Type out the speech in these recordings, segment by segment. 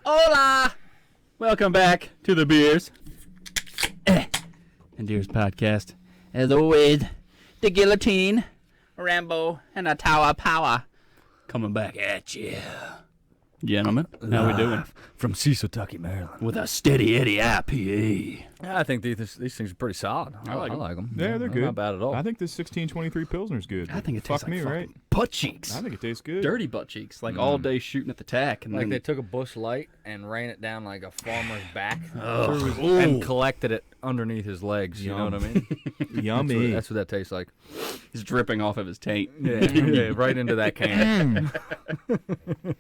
Hola! Welcome back to the Beers and Deers podcast. As always, the guillotine, Rambo, and a tower power coming back at you. Gentlemen, how we doing? From Cecil, Maryland. With a steady Eddie IPA. Yeah, I think these things are pretty solid. I like them. Yeah, they're good. Not bad at all. I think this 1623 Pilsner's good. I think it tastes Fuck like me, fucking right? butt cheeks. I think it tastes good. Dirty butt cheeks, like all day shooting at the tack. And Like then, they took a Busch Light and ran it down like a farmer's back Ooh. and collected it underneath his legs. You know what I mean? Yummy. That's what that tastes like. he's dripping off of his taint. Yeah, right into that can.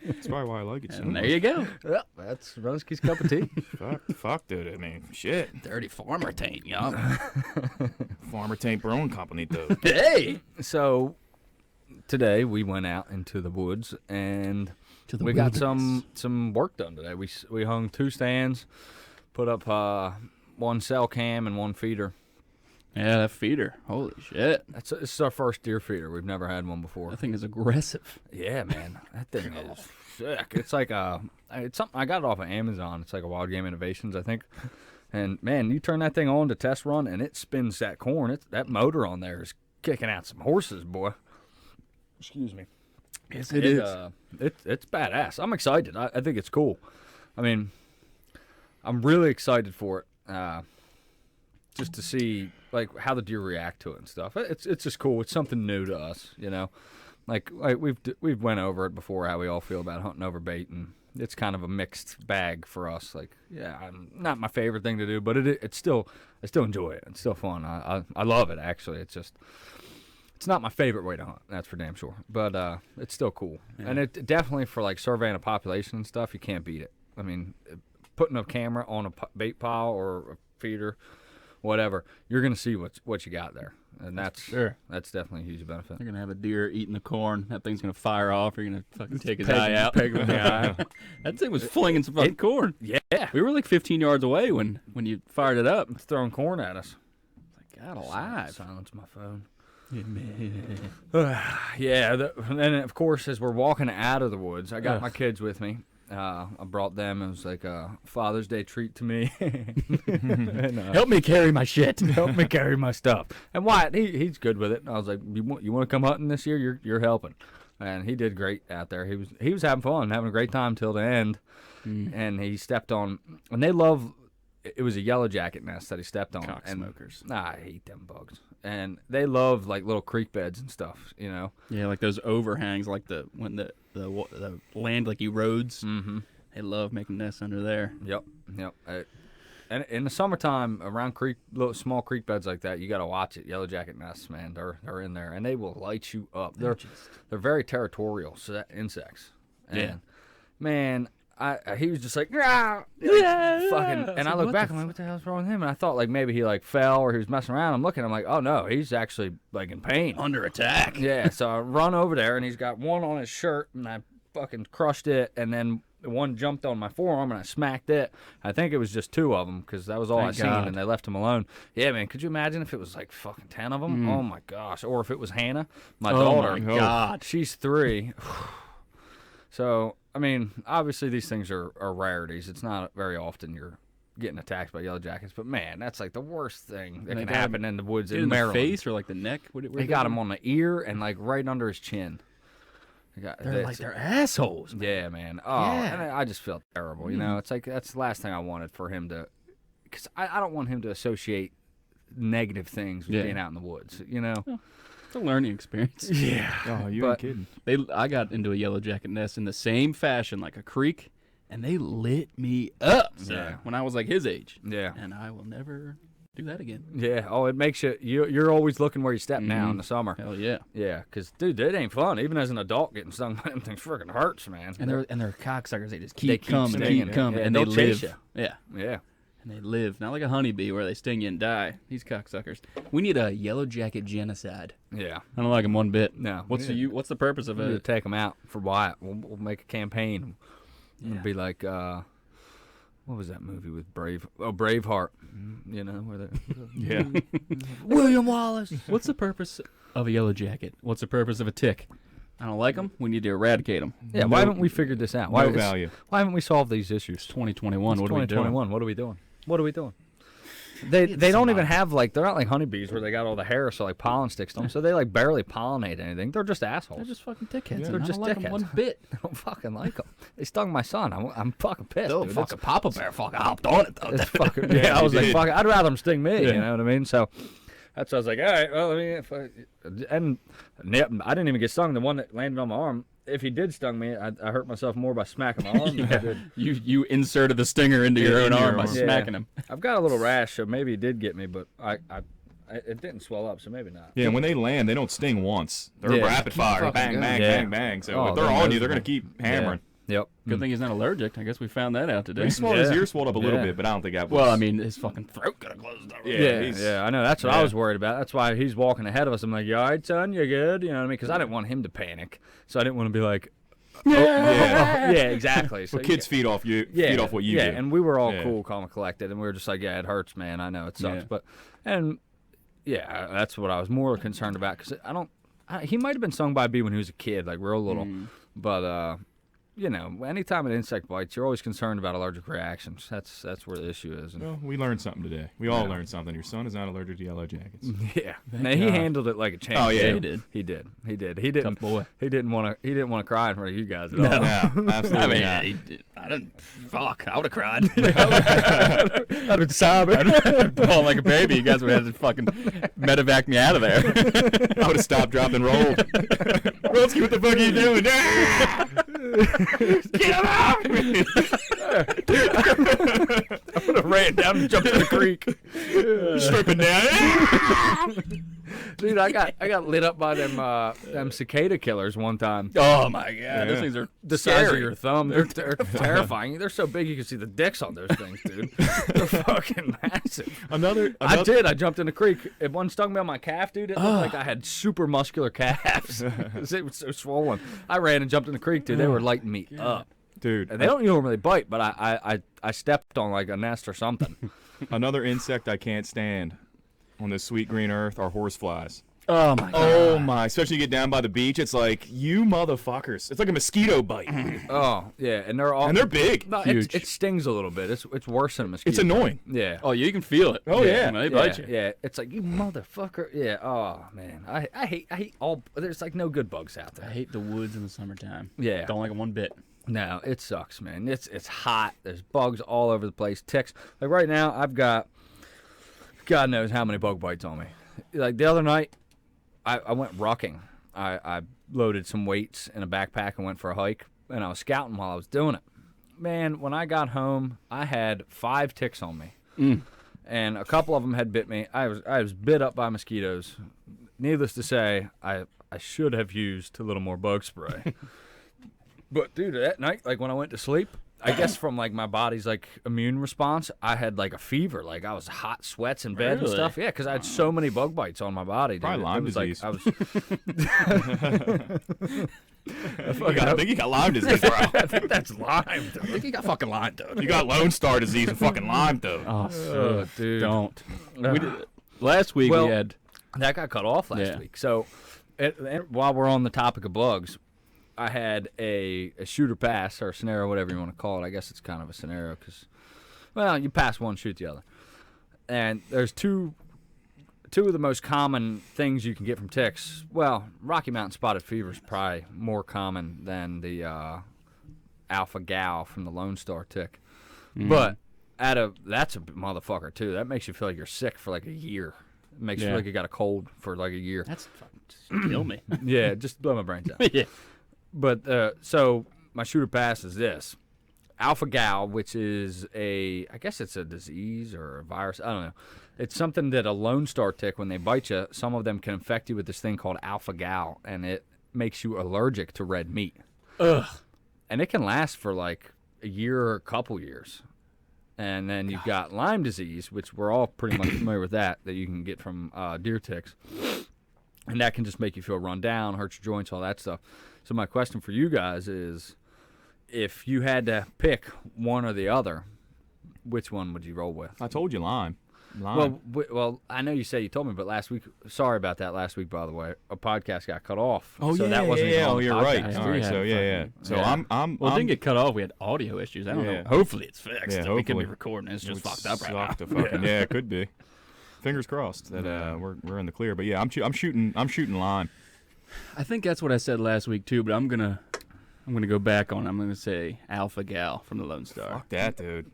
That's probably why I like it so And much. there you go. Yeah, that's Runsky's cup of tea. Fuck, dude. I mean, shit. Dirty farmer taint, y'all. Farmer Tank Brewing Company, though. Hey! So today we went out into the woods and To the we got wilderness. some work done today. We hung 2 stands, put up 1 cell cam and 1 feeder. Yeah, that feeder. Holy shit. This is our first deer feeder. We've never had one before. That thing is aggressive. Yeah, man, that thing is sick. It's like it's something I got it off of Amazon. It's like a Wild Game Innovations, I think. And man, you turn that thing on to test run, and it spins that corn. That motor on there is kicking out some horses, boy. Excuse me. Yes, it is. It's badass. I'm excited. I think it's cool. I mean, I'm really excited for it. Just to see like how the deer react to it and stuff. It's just cool. It's something new to us, you know. Like we've went over it before, how we all feel about hunting over bait, and it's kind of a mixed bag for us. Like, yeah, not my favorite thing to do, but it's still, I still enjoy it. It's still fun. I love it, actually. It's not my favorite way to hunt, that's for damn sure. But it's still cool. Yeah. And it definitely, for like surveying a population and stuff, you can't beat it. I mean, putting a camera on a bait pile or a feeder, whatever, you're going to see what you got there. And that's definitely a huge benefit. You're going to have a deer eating the corn. That thing's going to fire off. You're going to fucking take his eye out. Peg him in the eye. That thing was flinging some fucking corn. Yeah. We were like 15 yards away when you fired it up. It's throwing corn at us. It's like, God alive. Silence my phone. Yeah, and then, of course, as we're walking out of the woods, I got my kids with me. I brought them. It was like a Father's Day treat to me. And, Help me carry my shit. help me carry my stuff. And Wyatt, he's good with it. I was like, you want to come hunting this year? You're helping. And he did great out there. He was having fun, having a great time till the end. And he stepped on, and they love. It was a yellow jacket nest that he stepped on. Cock smokers. I hate them bugs. And they love like little creek beds and stuff, you know. Yeah, like those overhangs, like when the land like erodes. Mm-hmm. They love making nests under there. Yep. And in the summertime, around little small creek beds like that, you got to watch it. Yellow jacket nests, man, they're in there, and they will light you up. They're very territorial insects. And, man, he was just like, yeah, fucking. And I look back, I'm like, what the hell's wrong with him? And I thought like maybe he like fell or he was messing around. I'm looking, I'm like, oh no, he's actually like in pain, Under attack. Yeah. So I run over there, and he's got one on his shirt, and I fucking crushed it, and then one jumped on my forearm, and I smacked it. I think it was just 2 of them, because that was all I seen, and they left him alone. Yeah, man, could you imagine if it was like fucking 10 of them? Oh my gosh. Or if it was Hannah, my daughter. Oh my God. She's 3. So, I mean, obviously these things are rarities. It's not very often you're getting attacked by yellow jackets, but man, that's like the worst thing that can happen in the woods in Maryland. The face or like the neck? They got him on the ear and like right under his chin. They're assholes, man. Yeah, man. Oh, and I just felt terrible. You know, it's like that's the last thing I wanted for him to, because I don't want him to associate negative things with being out in the woods. You know. Well, it's a learning experience. Yeah. Oh, you ain't kidding. I got into a yellow jacket nest in the same fashion, like a creek, and they lit me up, sir, when I was like his age. Yeah. And I will never do that again. Yeah. Oh, it makes you're always looking where you step now in the summer. Hell yeah. Yeah, because dude, it ain't fun. Even as an adult, getting stung by them things freaking hurts, man. And they're cocksuckers. They just keep coming, Yeah, and they'll they chase live. you. Yeah. Yeah. And they live, not like a honeybee where they sting you and die. These cocksuckers. We need a yellow jacket genocide. Yeah. I don't like them one bit. No. What's the purpose of We need to it? take them out for Wyatt. We'll make a campaign. It'll be like, what was that movie with Braveheart? You know, where they William Wallace. What's the purpose of a yellow jacket? What's the purpose of a tick? I don't like them. We need to eradicate them. Yeah, why haven't we figured this out? No value. Why haven't we solved these issues? It's 2021. It's What are we doing? 2021. What are we doing? What are we doing? They don't even have like they're not like honeybees where they got all the hair so like pollen sticks to them, so they like barely pollinate anything. They're just assholes. They're just fucking dickheads. Yeah. and They're I just don't like 'em dickheads. one bit. I don't fucking like them. They stung my son. I'm fucking pissed. Oh, dude. fucking Papa Bear fucking hopped on it though. It's fucking Yeah, yeah. I was he like, did. fuck. I'd rather them sting me. Yeah. You know what I mean? So that's why I was like, all right. Well, I mean, and yep, I didn't even get stung. The one that landed on my arm. If he did stung me, I hurt myself more by smacking my arm than I did. You inserted the stinger into your own into your arm by arm. smacking him. I've got a little rash, so maybe he did get me, but it didn't swell up, so maybe not. Yeah, when they land, they don't sting once. They're Yeah. rapid fire, fucking bang, going. bang, Yeah. bang, bang. So Oh, if they're they're on you, they're miserable. gonna keep hammering. Yep. Good thing he's not allergic. I guess we found that out today. He swelled his Yeah. ear swelled up a little Yeah. bit, but I don't think that was. Well, I mean, his fucking throat could have closed up. Yeah. Yeah, I know. That's what I Yeah. was worried about. That's why he's walking ahead of us. I'm like, you all right, son? You good? You know what I mean? Because I didn't want him to panic. So I didn't want to be like, yeah. yeah, exactly. So Well, kids feed off you. Feed off what you do. and we were all Yeah. cool, calm, and collected, and we were just like, yeah, it hurts, man. I know it sucks, Yeah. but yeah, that's what I was more concerned about because he might have been stung by a bee when he was a kid, like real little, but you know, anytime an insect bites, you're always concerned about allergic reactions. That's where the issue is. And, Well, we learned something today. We all learned something. Your son is not allergic to yellow jackets. yeah, now, he God. handled it like a champ. Oh, yeah. Yeah, too. he did. He did. Tough boy. He didn't want to cry in front of you guys at all. No, absolutely I mean, not. he did. I didn't. Fuck, I would have cried. I've been sobbing. I'd ball like a baby. You guys would have had to fucking medevac me out of there. I would have stopped, dropped, and rolled. Rolski, what the fuck are you doing? Get him out! I would have ran down and jumped in the creek. Stripping down. Dude, I got lit up by them cicada killers one time. Oh my god, those things are The size of scary. your thumb. They're terrifying. They're so big you can see the dicks on those things, dude. They're fucking massive. I I jumped in the creek. If one stung me on my calf, dude, it looked like I had super muscular calves. It was so swollen. I ran and jumped in the creek, dude. They were lighting me up. Dude, And they don't normally bite, but I stepped on like a nest or something. another insect I can't stand on this sweet green earth are horseflies. Oh my god. Oh my! Especially you get down by the beach, it's like you motherfuckers. It's like a mosquito bite, Oh yeah, and they're all and they're big. No, Huge. it stings a little bit. It's worse than a mosquito. It's annoying. Yeah. Oh, you can feel it. Oh, yeah. When they bite you. Yeah, it's like you motherfucker. Yeah. Oh man, I hate all. There's like no good bugs out I there. hate the woods in the summertime. Yeah. Don't like them one bit. No, it sucks, man. It's hot. There's bugs all over the place. Ticks. Like right now, I've got God knows how many bug bites on me. Like the other night, I went rucking. I loaded some weights in a backpack and went for a hike, and I was scouting while I was doing it. Man, when I got home, I had 5 ticks on me, and a couple of them had bit me. I was bit up by mosquitoes. Needless to say, I should have used a little more bug spray. But dude, that night, like when I went to sleep, I guess from like my body's like immune response, I had like a fever. Like I was hot sweats in bed and Really? stuff. Yeah, because I had so many bug bites on my body. Dude. Probably Lyme It was disease. Like, I think you got Lyme disease, bro. I think that's Lyme. I think you got fucking Lyme, dude. You got Lone Star disease and fucking Lyme, though. Oh, dude. don't. We did, last week Well, we had. That got cut off last Yeah. week. So, while we're on the topic of bugs, I had a shooter pass or a scenario, whatever you want to call it. I guess it's kind of a scenario because, well, you pass one, shoot the other. And there's two of the most common things you can get from ticks. Well, Rocky Mountain spotted fever is probably more common than the alpha gal from the Lone Star tick. But that's a motherfucker too. That makes you feel like you're sick for like a year. It makes you Yeah. feel like you got a cold for like a year. That's fucking just kill me. Yeah, just blow my brains out. Yeah. But so my shooter pass is this: alpha gal, which is I guess it's a disease or a virus. I don't know. It's something that a Lone Star tick, when they bite you, some of them can infect you with this thing called alpha gal, and it makes you allergic to red meat. Ugh. And it can last for like a year or a couple years. And then you've got Lyme disease, which we're all pretty much familiar with that you can get from deer ticks. And that can just make you feel run down, hurt your joints, all that stuff. So my question for you guys is, if you had to pick one or the other, which one would you roll with? I told you Lyme. Lime. Well, I know you said you told me, but last week, sorry about that last week, by the way, a podcast got cut off. Oh, so yeah, that wasn't yeah, even on oh, the you're podcast. right. All right, so, yeah. So, Yeah. I'm Well, it didn't get cut off. We had audio issues. I don't Yeah. know. Hopefully it's fixed. Yeah, We could be hopefully. recording. It's just It fucked up right sucked now. to fucking, yeah, it could be. Fingers crossed that we're in the clear. But yeah, I'm shooting lime. I think that's what I said last week too. But I'm gonna go back on. I'm gonna say Alpha Gal from the Lone Star. Fuck that, dude.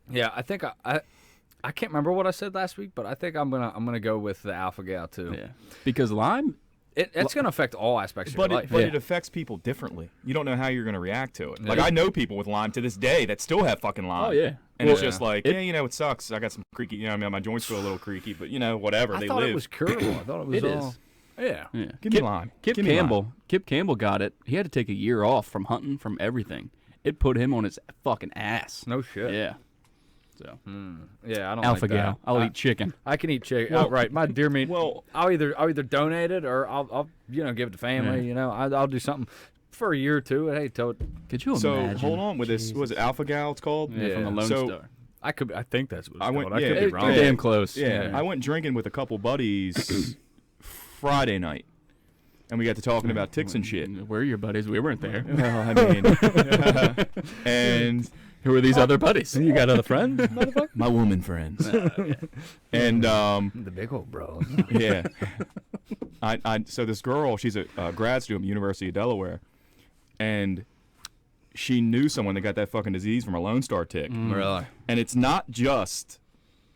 Yeah, I think I can't remember what I said last week, but I think I'm gonna go with the Alpha Gal too. Yeah, because lime. It's gonna affect all aspects of But your it, life. but Yeah. it affects people differently. You don't know how you're going to react to it. Like, Yeah. I know people with Lyme to this day that still have fucking Lyme. Oh yeah. And Well, it's just like, it- yeah, you know, it sucks. I got some creaky, you know, I mean, my joints feel a little creaky, but, you know, whatever. I They thought live. it was curable. I thought it was It all. is. Yeah. Yeah. Give me Lyme. Kip Give me Lyme. Campbell got it. He had to take a year off from hunting, from everything. It put him on his fucking ass. No shit. Yeah. So Yeah, I don't Alpha like that. Gal. I'll eat chicken. I can eat chicken Well- outright. My deer meat. well- I'll either donate it or I'll give it to family. Yeah. You know, I'll do something for a year or two. Hey, Could you So, imagine? hold on with this. What was it Alpha Gal it's called? Yeah, from the Yeah. Lone So- Star. I think that's what it's I went- called. I yeah, could it- be wrong. You're damn close. Yeah, I went drinking with a couple buddies Friday night, and we got to talking about ticks and shit. We're your buddies. We weren't there. Well, I mean, and Who are these other buddies? You got other friends, motherfucker? my woman friends, and The big old bro. yeah, so this girl, she's a grad student at the University of Delaware, and she knew someone that got that fucking disease from a Lone Star tick, Really? and it's not just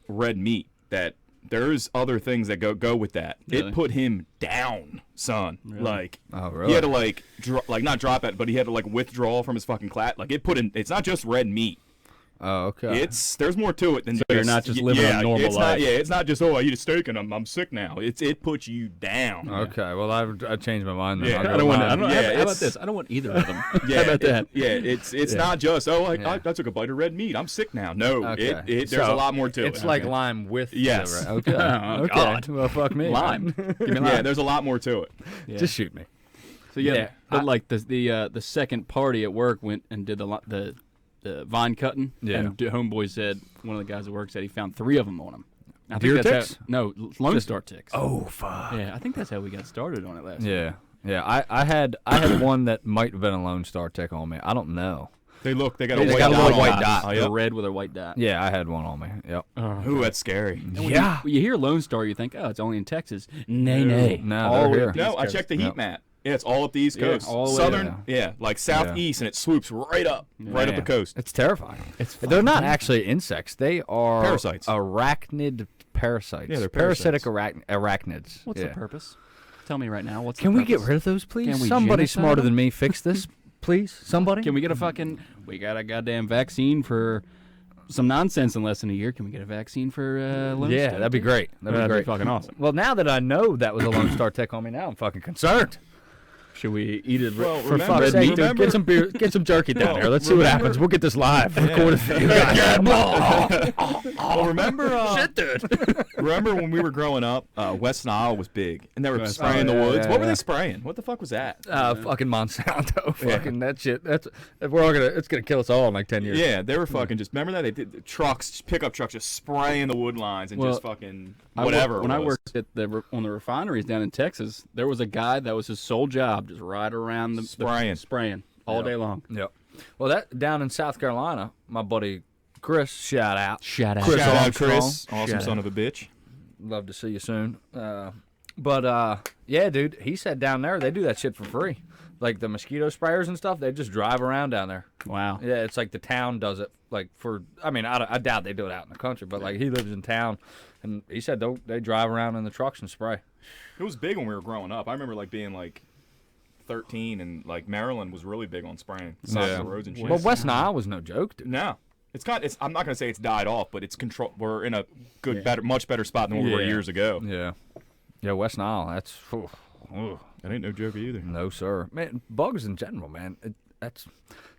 red meat that. There's other things that go with that. Really? It put him down, son. Really? Like Oh, really? he had to not drop it, but he had to withdraw from his fucking clat. Like it put him. It's not just red meat. Oh, okay. There's more to it than So you're not just living a normal it's life. It's not just I eat a steak and I'm sick now. It puts you down. Okay. Well, I changed my mind. Then. Yeah. I'll go I don't with want. I mine. don't. Yeah, how about it's- this? I don't want either of them. Yeah, How about that? It's not just Yeah. I took a bite of red meat. I'm sick now. No, Okay. there's So, a lot more to it. It's like Okay. lime with. Yes. the okay. Oh, okay. God. Well, fuck me. Lime. Give me lime. Yeah, there's a lot more to it. Yeah. Just shoot me. So yeah, Yeah, but like the second party at work went and did the vine cutting. Yeah. And homeboy said, one of the guys at work said he found 3 of them on him. I think Deer that's ticks? How, no, Lone Star ticks. Oh fuck. Yeah, I think that's how we got started on it last week. Yeah. Yeah. I had one that might have been a Lone Star tick on me. I don't know. They got They a white got a dot little on white it. dot. Oh, They're yep. red with a white dot. Yeah, I had one on me. Yep. Ooh, that's scary. And when Yeah. you hear Lone Star, you think, oh, it's only in Texas. Nay. No, All they're over here. the No, East I Coast. checked the heat Yep. map. Yeah, it's all up the East Yeah, Coast. all the way Southern, down. yeah, like southeast, and it swoops right up the Man. coast. It's terrifying. It's They're not actually insects. They are Parasites. Arachnid parasites. Yeah, they're parasitic parasites. arachnids. What's yeah. the purpose? Tell me right now. What's Can the we get purpose? rid of those, please? Can we Somebody genocide smarter them? than me fix this, please. Somebody. Can we get a fucking? We got a goddamn vaccine for some nonsense in less than a year. Can we get a vaccine for Lone Yeah, Star? that'd be great. That'd be great. fucking awesome. Well, now that I know that was a Lone Star tick on me, now I'm fucking concerned. Should we eat it Well, for remember- fuck's Red sake? meat, dude, remember- get some beer, get some jerky down here. Let's see what happens. We'll get this live. Record it for you guys. Well, remember, Shit, dude. remember when we were growing up, West Nile was big, and they were West spraying Nile. the Yeah, woods. yeah, What were yeah. they spraying? What the fuck was that? Fucking Monsanto. Fucking that shit. That's we're all gonna. It's gonna kill us all in like 10 years. Yeah, they were fucking just. Remember that they did the trucks, pickup trucks, just spraying the wood lines and Well, just fucking whatever. When it I was. worked at on the refineries down in Texas, there was a guy that was his sole job just ride around the spraying all day long. Yep. Well, that down in South Carolina, my buddy Chris, shout out. Shout out. Chris Shout out, Armstrong. Chris, awesome Shout son out. of a bitch. Love to see you soon. But yeah, dude, he said down there they do that shit for free. Like the mosquito sprayers and stuff, they just drive around down there. Wow. Yeah, it's like the town does it. Like for, I mean, I doubt they do it out in the country, but like he lives in town, and he said they drive around in the trucks and spray. It was big when we were growing up. I remember like being like 13, and like Maryland was really big on spraying sides of the roads and shit. But West Nile was no joke, dude. No, I'm not gonna say it's died off, but it's control. We're in a good, much better spot than we were Yeah. years ago. Yeah. Yeah, West Nile. That's. Ooh. That ain't no joke either. No, sir. Man, bugs in general, man. That's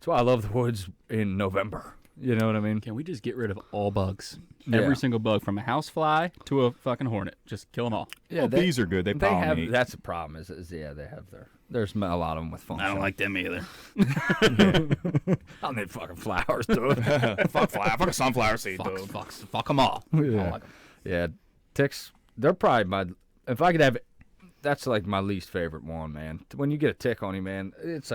why I love the woods in November. You know what I mean? Can we just get rid of all bugs? Yeah. Every single bug, from a housefly to a fucking hornet. Just kill them all. Yeah, Well, bees are good. They have. pollinate. That's the problem. Is yeah, they have there's a lot of them with function. them either. I need fucking flowers, dude. fuck a sunflower seed, Fuck, dude. fuck them all. I don't like 'em. Yeah, ticks. They're probably my. If I could have, that's like my least favorite one, man. When you get a tick on you, man, it's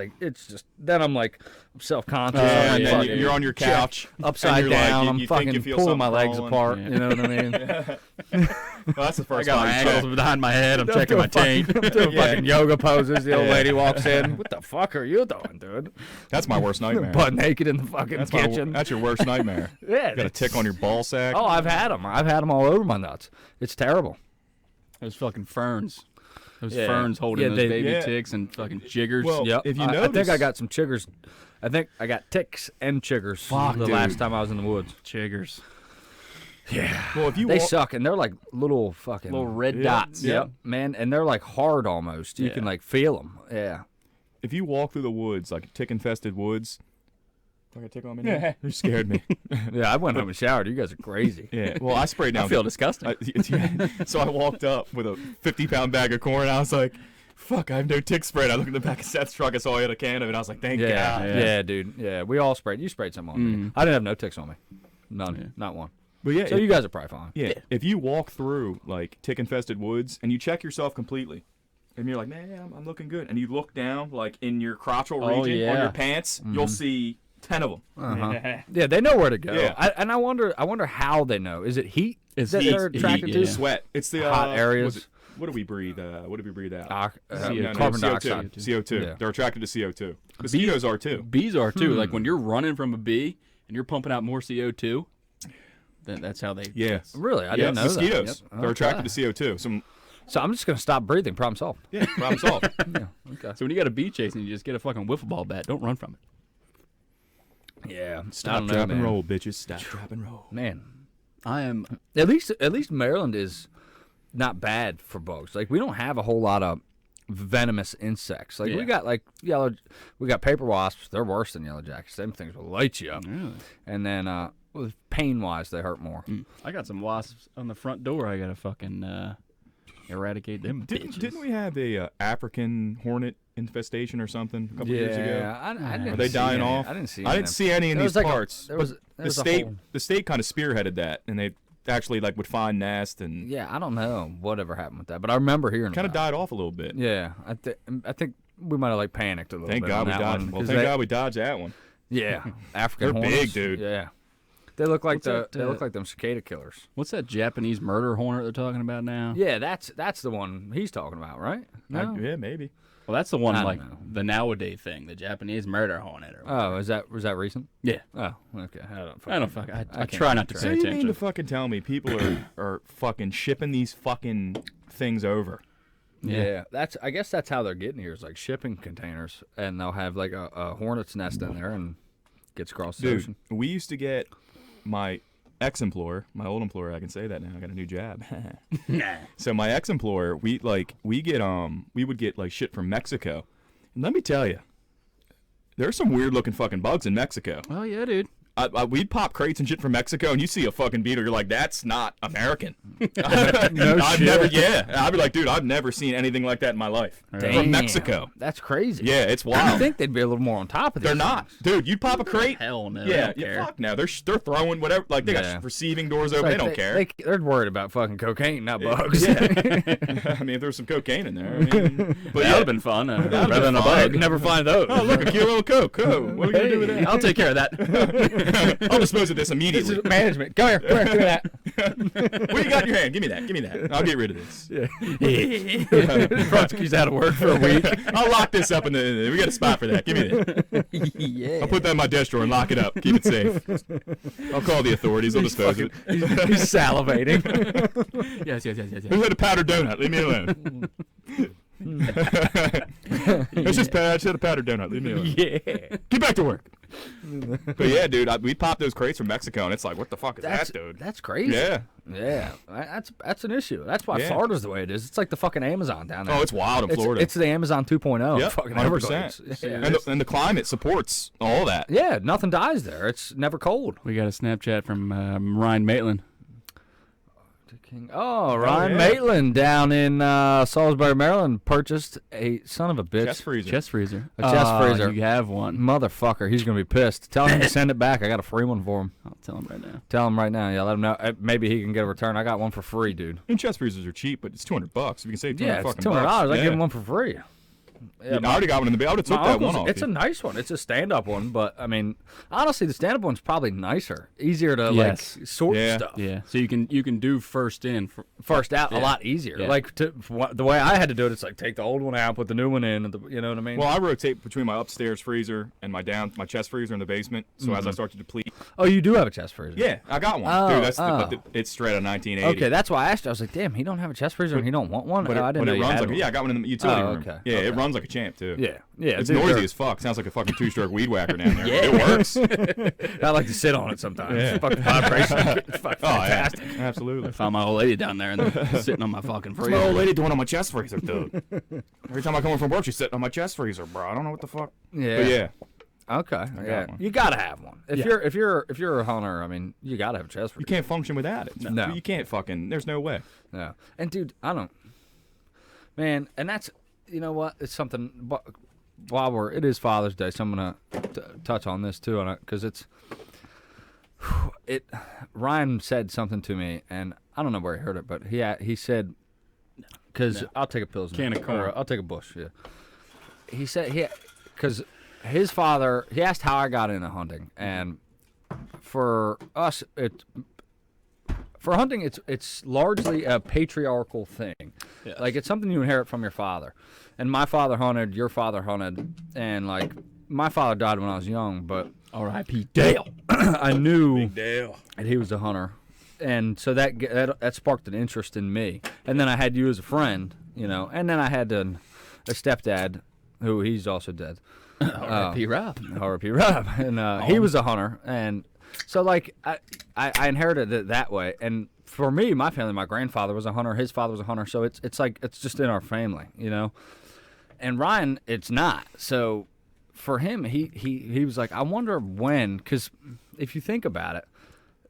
just. Then I'm like, I'm self-conscious. And then fucking you're on your couch, upside and you're down. Like, I'm you think you fucking feel pulling my something legs crawling. apart. Yeah. You know what I mean? Well, that's the I first got my time. ankles behind my head. I'm checking my chain. I'm doing Yeah. fucking yoga poses. The old Yeah. lady walks in. What the fuck are you doing, dude? That's my worst nightmare. Butt naked in the fucking kitchen. That's your worst nightmare. Yeah, You got a tick on your ball sack. Oh, I've had them. I've had them all over my nuts. It's terrible. Those fucking ferns. Those Yeah. ferns holding Yeah, those they- baby yeah. ticks and fucking jiggers. Well, Yep. if you I think notice- I got some chiggers. I think I got ticks and chiggers Fuck, the dude. last time I was in the woods. Chiggers. Well, if you They walk, suck, and they're like little fucking Little red Yeah. dots. Yep, man, and they're like hard almost. You Yeah. can like feel them. Yeah. if you walk through the woods, like tick-infested woods, do I got a tick on me now? You scared me. Yeah, I went home and showered. You guys are crazy. Yeah. Well, I sprayed down. I feel disgusting. Yeah. So I walked up with a 50-pound bag of corn. I was like, "Fuck, I have no tick spray." I looked in the back of Seth's truck. I saw he had a can of it. I was like, "Thank Yeah, God." yeah, dude. Yeah, we all sprayed. You sprayed some on me. I didn't have no ticks on me. None. Not one. But yeah, So you guys are probably fine. yeah, if you walk through like tick-infested woods and you check yourself completely, and you're like, "Man, I'm looking good," and you look down like in your crotchal Oh, region on yeah. your pants, you'll see 10 of them. Uh-huh. Yeah, they know where to go. Yeah. I wonder how they know. Is it heat? It's that heat. they're attracted Heat, to? yeah. Sweat. It's the Hot was areas. it- What do we breathe? What do we breathe out? Carbon dioxide. CO2. Yeah. They're attracted to CO2. Mosquitoes are too. Bees are too. Like when you're running from a bee and you're pumping out more CO2, then that's how they. Yeah. Really? I Yeah, didn't know mosquitoes. that. Yep. They're attracted Okay. to CO2. So I'm just gonna stop breathing. Problem solved. Yeah, problem solved. Yeah. Okay. So when you got a bee chasing, you just get a fucking wiffle ball bat. Don't run from it. Yeah. I Stop, don't know, drop, and man. roll, bitches. Stop, drop, and roll. Man, I am. at least Maryland is not bad for bugs. Like we don't have a whole lot of venomous insects. Like we Yeah. got we got paper wasps. They're worse than yellow jackets. Them things will light you up. Really? And then pain wise, they hurt more. I got some wasps on the front door. I gotta fucking eradicate them bitches. Didn't we have a African hornet infestation or something a couple years ago? I didn't Are they see dying any. off? I didn't see. I didn't see any in these parts. There was but there was the a state, whole- the state kind of spearheaded that, and they actually like would find nests and Yeah, I don't know whatever happened with that, but I remember hearing kind of about died off a little bit. it. Yeah, I think we might have like panicked a little Thank bit. God on we that dodged. one, Well, 'cause thank they- God we dodged that one. Yeah, African They're big, hornets. dude. Yeah, they look like What's that, they look like them cicada killers. What's that Japanese murder hornet they're talking about now? Yeah, that's the one he's talking about, right? No. Yeah, maybe. Well, that's the one I don't like know. the nowadays thing, the Japanese murder hornet. Or Oh, was that recent? yeah. Oh, okay. I don't fuck. I can't try not to keep So pay you mean attention. to fucking tell me people are fucking shipping these fucking things over? Yeah, I guess that's how they're getting here. Is like shipping containers, and they'll have like a hornet's nest in there, and gets across the Dude, ocean. we used to get my ex-employer, my old employer. I can say that now. I got a new job. So my ex-employer, we would get like shit from Mexico, and let me tell you, there's some weird-looking fucking bugs in Mexico. Oh yeah, dude. We'd pop crates and shit from Mexico, and you see a fucking beetle, you're like, that's not American. No I've shit. never, yeah. I'd be like, dude, I've never seen anything like that in my life. Damn, From Mexico. That's crazy. Yeah, it's I wild. think they'd be a little more on top of this. They're not, dude. You'd pop a crate. Hell no. Yeah, they don't care. fuck no. They're throwing whatever. Like they Yeah. got receiving doors open. They don't care. They're worried about fucking cocaine, not bugs. Yeah. I mean, if there's some cocaine in there. I mean, but That would yeah. have been fun. Rather been than a fun. bug. Never find those. Oh, look, a kilo of coke. Oh, what are we gonna do with that? I'll take care of that. I'll dispose of this This immediately. is management. Come here, give me that. What do you got in your hand? Give me that. Give me that. I'll get rid of this. Brodsky's out of work for a week. I'll lock this up in the. We got a spot for that. Give me that. Yeah. I'll put that in my desk drawer and lock it up. Keep it safe. I'll call the authorities. They'll dispose of it. He's salivating. yes. Who had a powdered donut? Leave me alone. It's just I just had a powdered donut. Leave me alone. Yeah. Get back to work. But yeah, dude, we popped those crates from Mexico, and it's like, what the fuck is that, dude? That's crazy. Yeah. Yeah. That's an issue. That's why Yeah. Florida's the way it is. It's like the fucking Amazon down there. Oh, it's wild in Florida. It's the Amazon 2.0. Yep, Fucking 100%. Everglades. Yeah. And the climate supports all that. Yeah, nothing dies there. It's never cold. We got a Snapchat from Ryan Maitland. King. Oh, Ryan yeah. Maitland down in Salisbury, Maryland, purchased a son of a bitch. Chest freezer. Chest freezer. A chest freezer. You have one. Motherfucker, he's gonna be pissed. Tell him to send it back. I got a free one for him. I'll tell him right now. Tell him right now. Yeah, let him know. Maybe he can get a return. I got one for free, dude. And chest freezers are cheap, but it's $200. If you can save $200 Yeah, it's fucking $200. bucks. I yeah. give him one for free. Yeah, I already got one in the bag. I would have took My that uncle's- one off. It's a nice one. It's a stand-up one, but I mean, honestly, the stand-up one's probably nicer, easier to Yes. like sort Yeah. stuff. Yeah. So you can do first in. First out, a Yeah. lot easier. Yeah. Like the way I had to do it, it's like take the old one out, put the new one in, and you know what I mean? Well, I rotate between my upstairs freezer and my chest freezer in the basement. So as I start to deplete, Oh, you do have a chest freezer. yeah, I got one. Oh, Dude, oh. It's straight out of 1980. Okay, that's why I asked you. I was like, damn, he don't have a chest freezer and he don't want one. But I didn't know it you runs had like one. yeah, I got one in the utility Oh, room. okay, Yeah, okay. it runs like a champ too. Yeah, It's dude, noisy they're- as fuck. Sounds like a fucking two-stroke weed whacker down there. It works. I like to sit on it sometimes. Yeah. Fucking vibration. It's fucking Oh, yeah. fantastic. Absolutely. Found my old lady down there and they're sitting on my fucking What's freezer. my old lady doing on my chest freezer, dude? Every time I come home from work, she's sitting on my chest freezer, bro. I don't know what the fuck. Yeah. But yeah, Okay. Yeah. one. You gotta have one. If Yeah. you're a hunter, I mean, you gotta have a chest freezer. you can't function without it. No. You can't fucking. There's no way. Yeah. And dude, I don't. Man, that's you know what? It's something. While it is Father's Day, so I'm gonna touch on this too, because it's. Ryan said something to me, and I don't know where he heard it, but he said, because I'll take a Pilsner. Can of corn. Or I'll take a Bush. Yeah. He said because his father. He asked how I got into hunting, and for us, for hunting, it's largely a patriarchal thing. Yes. Like it's something you inherit from your father. And my father hunted, your father hunted, and like my father died when I was young, but R.I.P. Dale. I knew Dale. that he was a hunter, and so that sparked an interest in me. And then I had you as a friend, you know, and then I had a stepdad who he's also dead. R.I.P. Rob. R.I.P. Rob, and he was a hunter, and so like I inherited it that way. And for me, my family, my grandfather was a hunter, his father was a hunter, so it's like it's just in our family, you know. And Ryan, it's not. So for him, he was like, I wonder when, because if you think about it,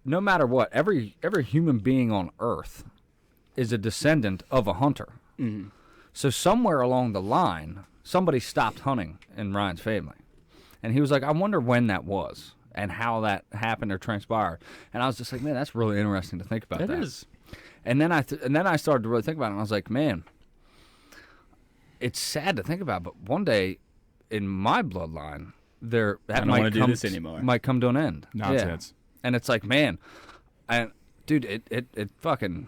no matter what, every human being on Earth is a descendant of a hunter. Mm-hmm. So somewhere along the line, somebody stopped hunting in Ryan's family. And he was like, I wonder when that was and how that happened or transpired. And I was just like, man, that's really interesting to think about that. It is. And then I started to really think about it, and I was like, man, it's sad to think about, but one day in my bloodline, that don't might wanna do come this anymore. might come to an end. Yeah. Nonsense. And it's like, man, dude, it fucking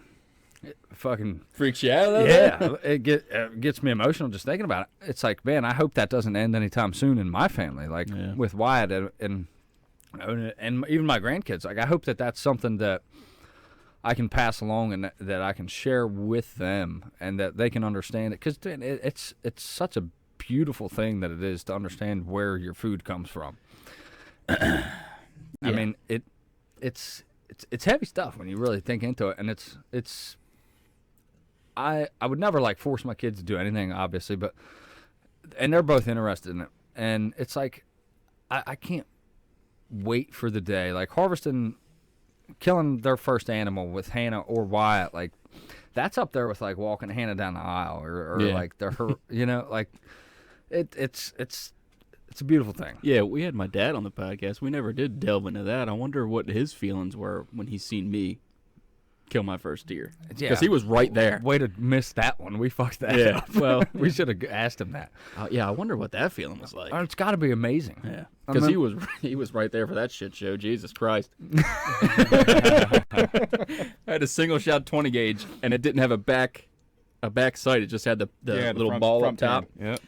Freaks you out a little bit? yeah, it gets me emotional just thinking about it. It's like, man, I hope that doesn't end anytime soon in my family, like Yeah. with Wyatt and even my grandkids. Like, I hope that that's something that I can pass along and that I can share with them and that they can understand it. Because it's such a beautiful thing that it is to understand where your food comes from. I mean, it's heavy stuff when you really think into it, and it's. I would never like force my kids to do anything, obviously, and they're both interested in it, and it's like I can't wait for the day like killing their first animal with Hannah or Wyatt. Like that's up there with like walking Hannah down the aisle or Yeah. like her, you know, like it's a beautiful thing. Yeah, we had my dad on the podcast. We never did delve into that. I wonder what his feelings were when he seen me kill my first deer. Because he was right there. Way to miss that one. We fucked that Yeah, up. well- we should have asked him that. Yeah, I wonder what that feeling was like. It's got to be amazing. Yeah, I because mean- he was right there for that shit show. Jesus Christ! I had a single shot 20 gauge, and it didn't have a back sight. It just had the little front- ball front up top. pin. Yep.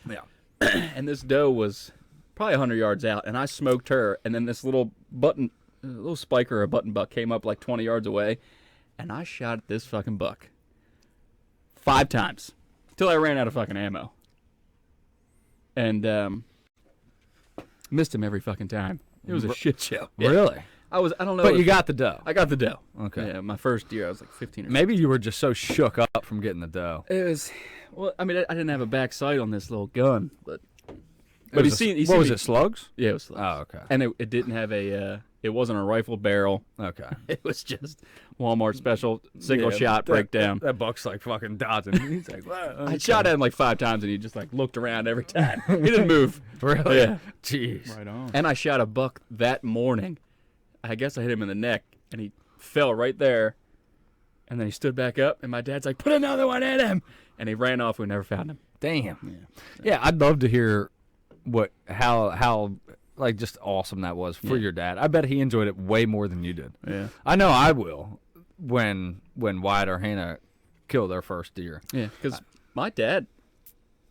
Yeah. And this doe was probably 100 yards out, and I smoked her. And then this little spiker or button buck came up like 20 yards away, and I shot at this fucking buck 5 times till I ran out of fucking ammo. And missed him every fucking time. It was a shit show. Yeah. Really? I don't know. But if- you got the doe. I got the doe. Okay. Yeah, my first deer, I was like 15 or Maybe you were just so shook up from getting the doe. It was, well, I mean, I didn't have a back sight on this little gun, but But he's seen what was me- it, slugs? Yeah, it was slugs. Oh, okay. And it didn't have it wasn't a rifle barrel. Okay. It was just Walmart special single Yeah, shot breakdown. That buck's like fucking dodging. He's like, what? I shot at him like 5 times, and he just like looked around every time. He didn't move. Really? Yeah. Jeez. Right on. And I shot a buck that morning. I guess I hit him in the neck, and he fell right there. And then he stood back up, and my dad's like, "Put another one at him!" And he ran off. We never found him. Damn. Yeah, I'd love to hear how like just awesome that was for your dad. I bet he enjoyed it way more than you did. Yeah. I know I will when Wyatt or Hannah kill their first deer. Yeah, because my dad,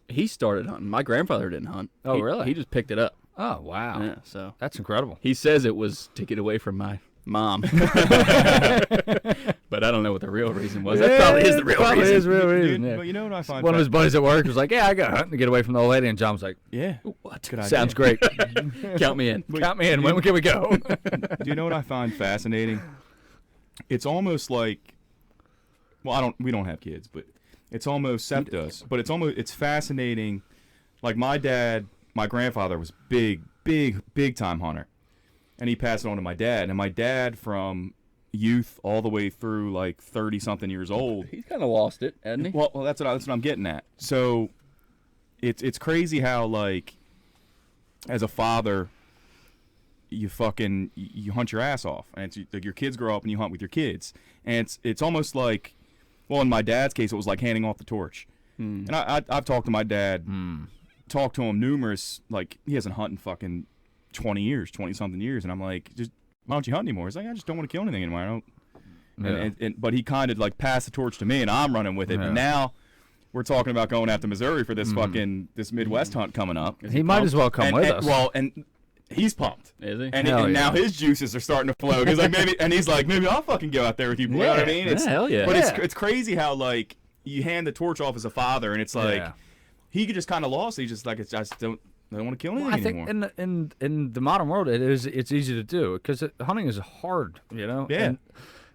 he started hunting. My grandfather didn't hunt. Oh, He- really? He just picked it up. Oh, wow. Yeah, so That's incredible. he says it was to get away from my mom. But I don't know what the real reason was. That probably is the real Probably reason. is the real Dude, reason, yeah. But you know what I find? One of his buddies at work was like, "Yeah, I got hunting to get away from the old lady," and John was like, Yeah. What? Good idea. Sounds great. Count me in. "Count me in. When can we go?" Do you know what I find fascinating? It's almost like, well, we don't have kids, but it's almost Seth does. But it's fascinating. Like my grandfather was big time hunter, and he passed it on to my dad. And my dad, from youth all the way through like 30-something years old. He's kind of lost it, hasn't he? Well, that's what I'm getting at. So, it's crazy how, like, as a father, you hunt your ass off, and it's like your kids grow up and you hunt with your kids, and it's almost like, well, in my dad's case, it was like handing off the torch. And I've talked to my dad, talked to him numerous, like, he hasn't hunted fucking 20-something years, and I'm like, just why don't you hunt anymore? He's like, I just don't want to kill anything anymore. I don't. Yeah. But he kind of like passed the torch to me, and I'm running with it. Yeah. And now we're talking about going after Missouri for this this Midwest hunt coming up. He might as well come with us. Well, and he's pumped. Is he? And, Hell and now yeah. his juices are starting to flow. He's like, maybe I'll fucking go out there with you. You know what I mean? Yeah, hell yeah. But Yeah. it's crazy how like you hand the torch off as a father, and it's like Yeah. he could just kind of lost. He's just like, I don't want to kill anything I think anymore. in the modern world, it's easy to do because hunting is hard, you know. Yeah. And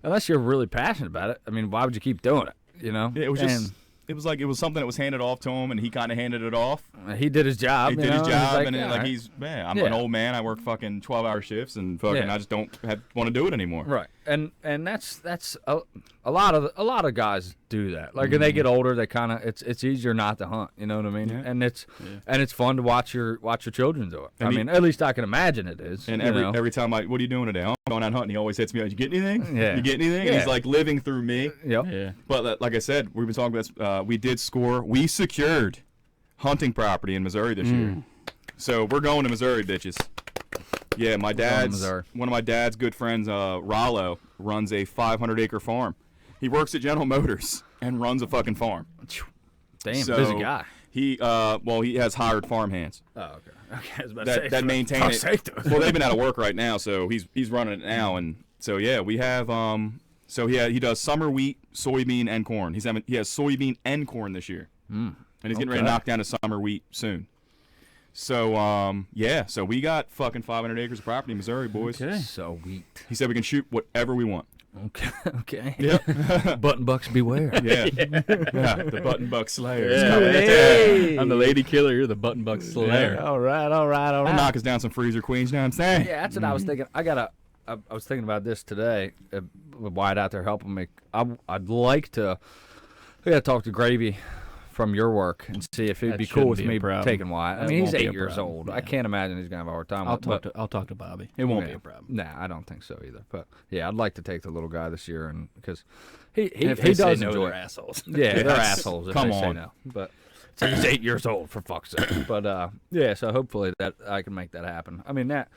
unless you're really passionate about it, I mean, why would you keep doing it? You know. Yeah, it was just. It was something that was handed off to him, and he kind of handed it off. He did his job. He you did his know, job, like, and all right. I'm Yeah. an old man. I work fucking 12-hour shifts, and fucking Yeah. I just don't want to do it anymore. Right, and that's a lot of guys do that. Like, when they get older, they kind of it's easier not to hunt. You know what I mean? Yeah. And it's fun to watch your children do it. And I mean, at least I can imagine it is. And you know? every time what are you doing today? I'm going out hunting. He always hits me. You get anything? Yeah. You get anything? Yeah. And he's like living through me. Yep. Yeah. But like I said, we've been talking about this. We secured hunting property in Missouri this year. So we're going to Missouri, bitches. Yeah, Missouri. one of my dad's good friends, Rollo, runs a 500-acre farm. He works at General Motors and runs a fucking farm. Damn, So busy guy. He he has hired farm hands Oh, okay. Okay, I was about to say, that maintain fuck's it. sake, though. Well, they've been out of work right now, so he's running it now, and so yeah, we have he does summer wheat, soybean, and corn. He has soybean and corn this year, and he's getting ready to okay. knock down to summer wheat soon. So so we got fucking 500 acres of property in Missouri, boys. Okay. So wheat. He said we can shoot whatever we want. Okay. Okay. Yep. Button bucks beware. Yeah. Yeah, the button buck slayers. Yeah. coming. Hey. I'm the lady killer. You're the button buck slayer. All right. I'll knock us down some freezer queens. You know what I'm saying? Yeah, that's what I was thinking. I was thinking about this today with Wyatt out there helping me. I'd like to. I got to talk to Gravy from your work and see if it'd That be cool with shouldn't be me a problem. taking Wyatt. I That mean, he's won't be 8 a years problem. old. Yeah. I can't imagine he's gonna have a hard time. I'll with it, talk to Bobby. It won't be yeah. a problem. Nah, I don't think so either. But yeah, I'd like to take the little guy this year, and because he And if he they say does no, enjoy they're it. assholes. Yeah, they're Yes. assholes if Come they say on. no. But he's 8 years old, for fuck's sake. But yeah, so hopefully that I can make that happen. I mean that.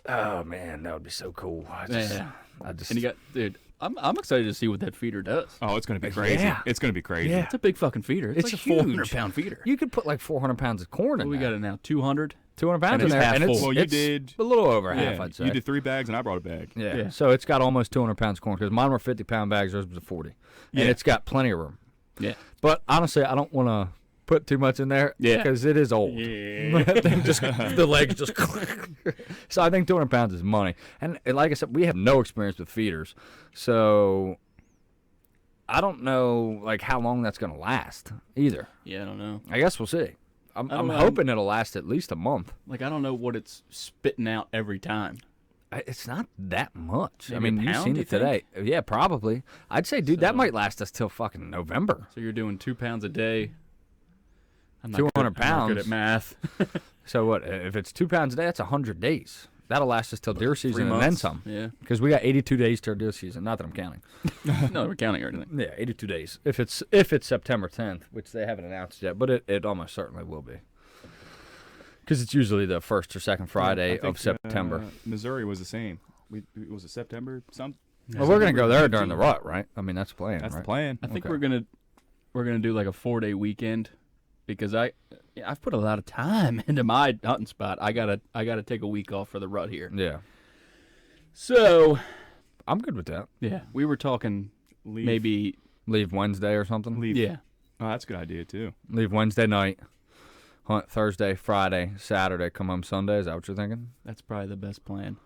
Oh man, that would be so cool. I just, And you got, dude. I'm excited to see what that feeder does. Oh, it's gonna be crazy. Yeah. It's gonna be crazy. Yeah. It's a big fucking feeder. It's, It's like a huge. 400-pound feeder. you could put like 400 pounds of corn in What we there. got it now? 200. 200 pounds And in it's there, half and it's, full. Well, you it's did- a little over half, Yeah, I'd say. you did 3 bags and I brought a bag. Yeah. Yeah. So it's got almost 200 pounds of corn because mine were 50-pound bags, yours was a 40, Yeah. and it's got plenty of room. Yeah. But honestly, I don't want to put too much in there Yeah. because it is old. Yeah. That thing just the legs just. So I think 200 pounds is money, and like I said, we have no experience with feeders, so I don't know like how long that's gonna last either. Yeah, I don't know. I guess we'll see. I'm don't know. hoping it'll last at least a month. Like, I don't know what it's spitting out every time. It's not that much. Maybe a you've pound, seen you it today. Yeah, probably. I'd say, dude, that So- might last us till fucking November. So you're doing 2 pounds a day. I'm 200 I'm not good pounds. at math. So what? If it's 2 pounds a day, that's 100 days. That'll last us till deer 3 season and then months. some. Yeah. Because we got 82 days till deer season. Not that I'm counting. No, we're counting or anything. Yeah, 82 days. If it's September 10th, which they haven't announced yet, but it almost certainly will be. Because it's usually the first or second Friday I think, of September. Missouri was the same. Was it September? Well, we're gonna go there during the rut, right? I mean, that's the plan. That's right? the plan. I think Okay. we're gonna do like a 4-day weekend because I've put a lot of time into my hunting spot. I gotta take a week off for the rut here. Yeah, So I'm good with that. yeah, we were talking Leave. maybe Leave Wednesday or something. Leave. yeah. Oh, that's a good idea too. Leave Wednesday night, hunt Thursday, Friday, Saturday, come home Sunday. Is that what you're thinking? That's probably the best plan.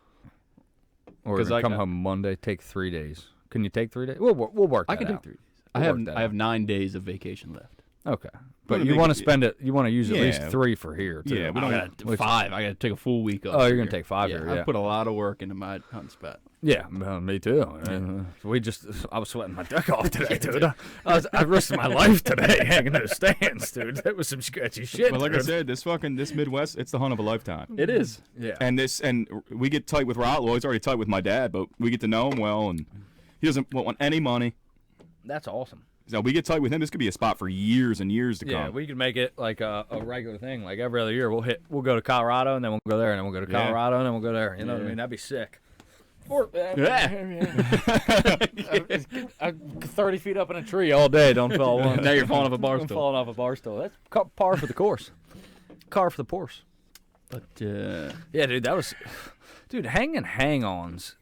Or 'Cause come I- home Monday, take 3 days. Can you take 3 days? We'll work that I can out. take 3 days. We'll I have work that I have out. 9 days of vacation left. Okay, Well, but you they want to get- spend it. You want to use at least Yeah. 3 for here. Too. Yeah, we I don't. got 5. I got to take a full week off. Oh, you're for gonna here. take 5 here, yeah. I put a lot of work into my hunting spot. Yeah, well, me too. I was sweating my dick off today, dude. I risked my life today hanging in the stands, dude. That was some sketchy shit. But like I dude. said, this Midwest, it's the hunt of a lifetime. It is. yeah. And we get tight with Rod. Well, he's already tight with my dad, but we get to know him well, and he doesn't want any money. That's awesome. So we get tight with him. This could be a spot for years and years to Yeah, come. we could make it like a regular thing. Like every other year, we'll go to Colorado, and then we'll go there, and then we'll go to Yeah. Colorado, and then we'll go there. You know what I Yeah. mean? That'd be sick. Or, I'm 30 feet up in a tree all day. Don't fall one. Now you're falling off a bar I'm stool. falling off a bar stool. That's par for the course. Car for the course. But Yeah, dude, dude, hang-ons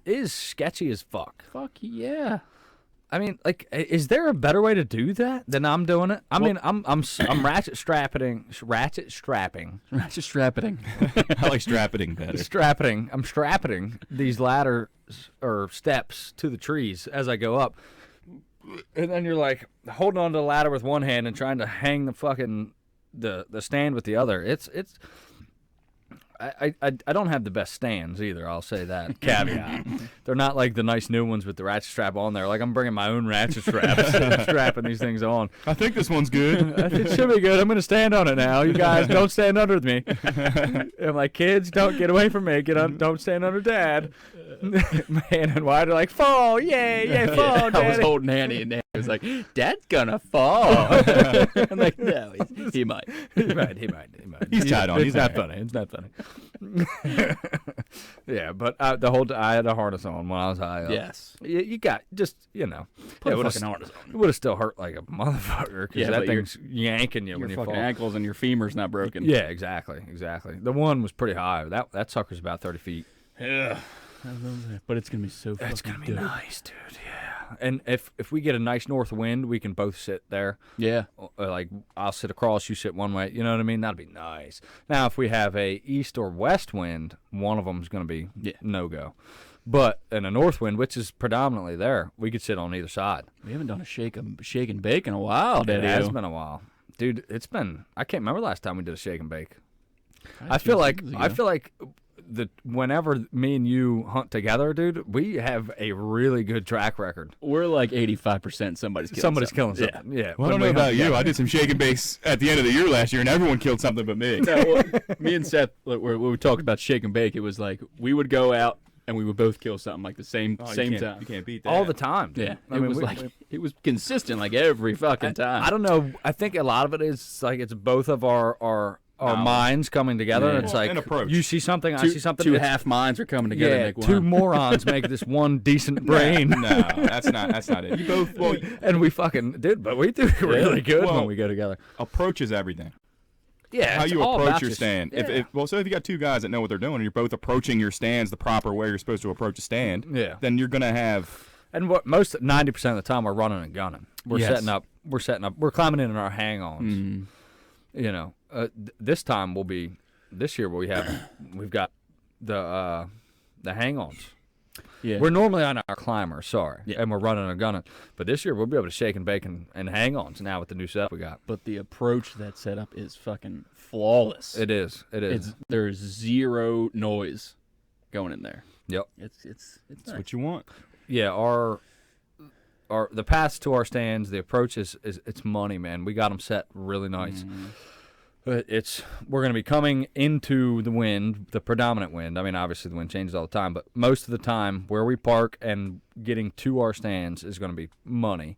is sketchy as fuck. fuck yeah. I mean, like, is there a better way to do that than I'm doing it? I mean, I'm ratchet strapping. Ratchet strapping. I like strapping better. I'm strapping these ladders or steps to the trees as I go up. And then you're like holding onto the ladder with one hand and trying to hang the fucking the stand with the other. I don't have the best stands either. I'll say that caveat. They're not like the nice new ones with the ratchet strap on there. Like I'm bringing my own ratchet straps, strapping these things on. I think this one's good. It should be good. I'm gonna stand on it now. You guys don't stand under me. And my kids don't get away from me. Don't stand under Dad. Man and Wyatt are like fall, yay, fall, I was Daddy. holding Annie, and Annie was like, "Dad's gonna fall." I'm like, "No, he might." He might. He's tied on. It's He's not all funny. It's not funny. Yeah, but I had a harness on when I was high up. Yes. You got just Put it a would've fucking harness on. It would have still hurt like a motherfucker because Yeah, that but your- thing's yanking you Your when you fucking fall. ankles and your femur's not broken. Yeah, exactly. The one was pretty high. That sucker's about 30 feet. Yeah. But it's gonna be so fucking It's gonna be good. nice, dude. Yeah. And if we get a nice north wind, we can both sit there. Yeah. Like I'll sit across, you sit one way. You know what I mean? That'd be nice. Now, if we have a east or west wind, one of them's gonna be no go. But in a north wind, which is predominantly there, we could sit on either side. We haven't done a shake and bake in a while, It Daddy. has been a while, dude. It's been. I can't remember last time we did a shake and bake. I feel like whenever me and you hunt together, dude, we have a really good track record. we're like 85% somebody's Killing Yeah. something. Yeah. Well, I don't know about you. I did some shake and bakes at the end of the year last year, and everyone killed something but me. No, well, me and Seth, when we talked about shake and bake, it was like we would go out and we would both kill something like the same Oh, time. You can't beat that. all the time. Dude. Yeah, I mean, was it was consistent like every fucking time. I don't know. I think a lot of it is like it's both of our minds coming together. Yeah. And it's Well, like an approach. you see something, I see something. Two it's- half minds are coming together. Yeah, to make two one. morons make this one decent brain. No, that's not it. You both And we fucking did, but we do really good Well, when we go together. approach is everything. Yeah, How it's you all approach about your just- stand. Yeah. If so if you got two guys that know what they're doing, and you're both approaching your stands the proper way you're supposed to approach a stand, Yeah. then you're gonna have. And what 90% of the time we're running and gunning. We're Yes. setting up. We're climbing in our hang-ons. Mm. You know, this year we've got the hang-ons. Yeah. We're normally on our climber, Yeah. and we're running and gunning. But this year we'll be able to shake and bake and hang-ons now with the new setup we got. But the approach to that setup is fucking flawless. It is. There's zero noise going in there. Yep. It's That's nice. what you want. Yeah, our the paths to our stands, the approach is it's money, man. We got them set really nice. But we're going to be coming into the wind, the predominant wind. I mean, obviously the wind changes all the time, but most of the time where we park and getting to our stands is going to be money.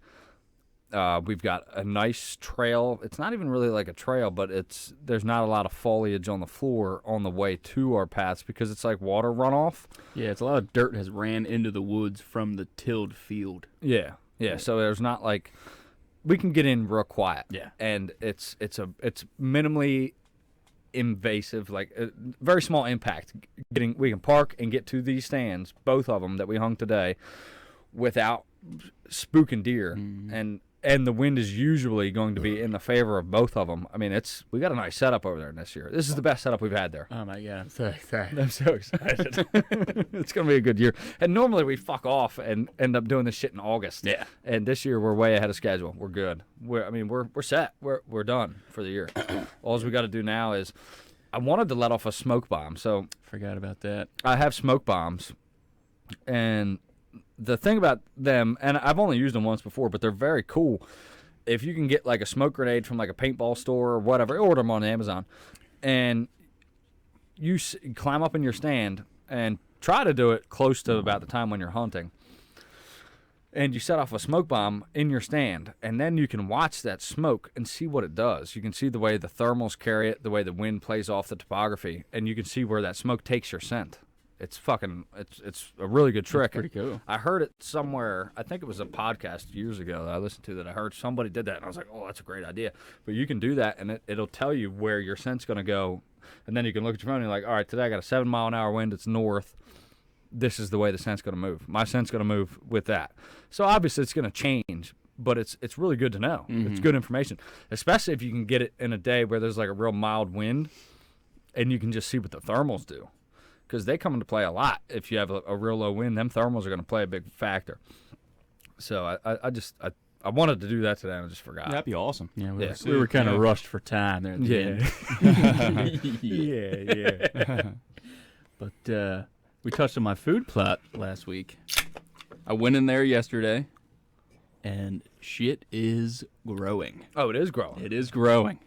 We've got a nice trail. It's not even really like a trail, but there's not a lot of foliage on the floor on the way to our paths because it's like water runoff. Yeah, it's a lot of dirt has ran into the woods from the tilled field. Yeah. So there's not like we can get in real quiet. Yeah. And it's minimally invasive, like very small impact. We can park and get to these stands, both of them that we hung today, without spooking deer. And the wind is usually going to be in the favor of both of them. I mean, we got a nice setup over there this year. This is the best setup we've had there. Oh my god, I'm so excited. I'm so excited. It's going to be a good year. And normally we fuck off and end up doing this shit in August. Yeah. And this year we're way ahead of schedule. We're good. We're set. We're done for the year. All we got to do now is I wanted to let off a smoke bomb. So Forgot about that. I have smoke bombs, and the thing about them, and I've only used them once before, but they're very cool. If you can get like a smoke grenade from like a paintball store or whatever, order them on Amazon, and you climb up in your stand and try to do it close to about the time when you're hunting, and you set off a smoke bomb in your stand, and then you can watch that smoke and see what it does. You can see the way the thermals carry it, the way the wind plays off the topography, and you can see where that smoke takes your scent. It's a really good trick. Pretty cool. I heard it somewhere. I think it was a podcast years ago that I listened to that I heard somebody did that, and I was like, oh, that's a great idea. But you can do that, and it'll tell you where your scent's going to go, and then you can look at your phone and you're like, all right, today I got a 7-mile-an-hour wind. It's north. This is the way the scent's going to move. My scent's going to move with that. So obviously it's going to change, but it's really good to know. It's good information, especially if you can get it in a day where there's like a real mild wind, and you can just see what the thermals do. Because they come into play a lot. If you have a real low wind, them thermals are going to play a big factor. So I wanted to do that today, and I just forgot. That'd be awesome. Yeah, Yeah. we were kind of rushed for time there at the end. But we touched on my food plot last week. I went in there yesterday, and shit is growing. Oh, it is growing. It is growing.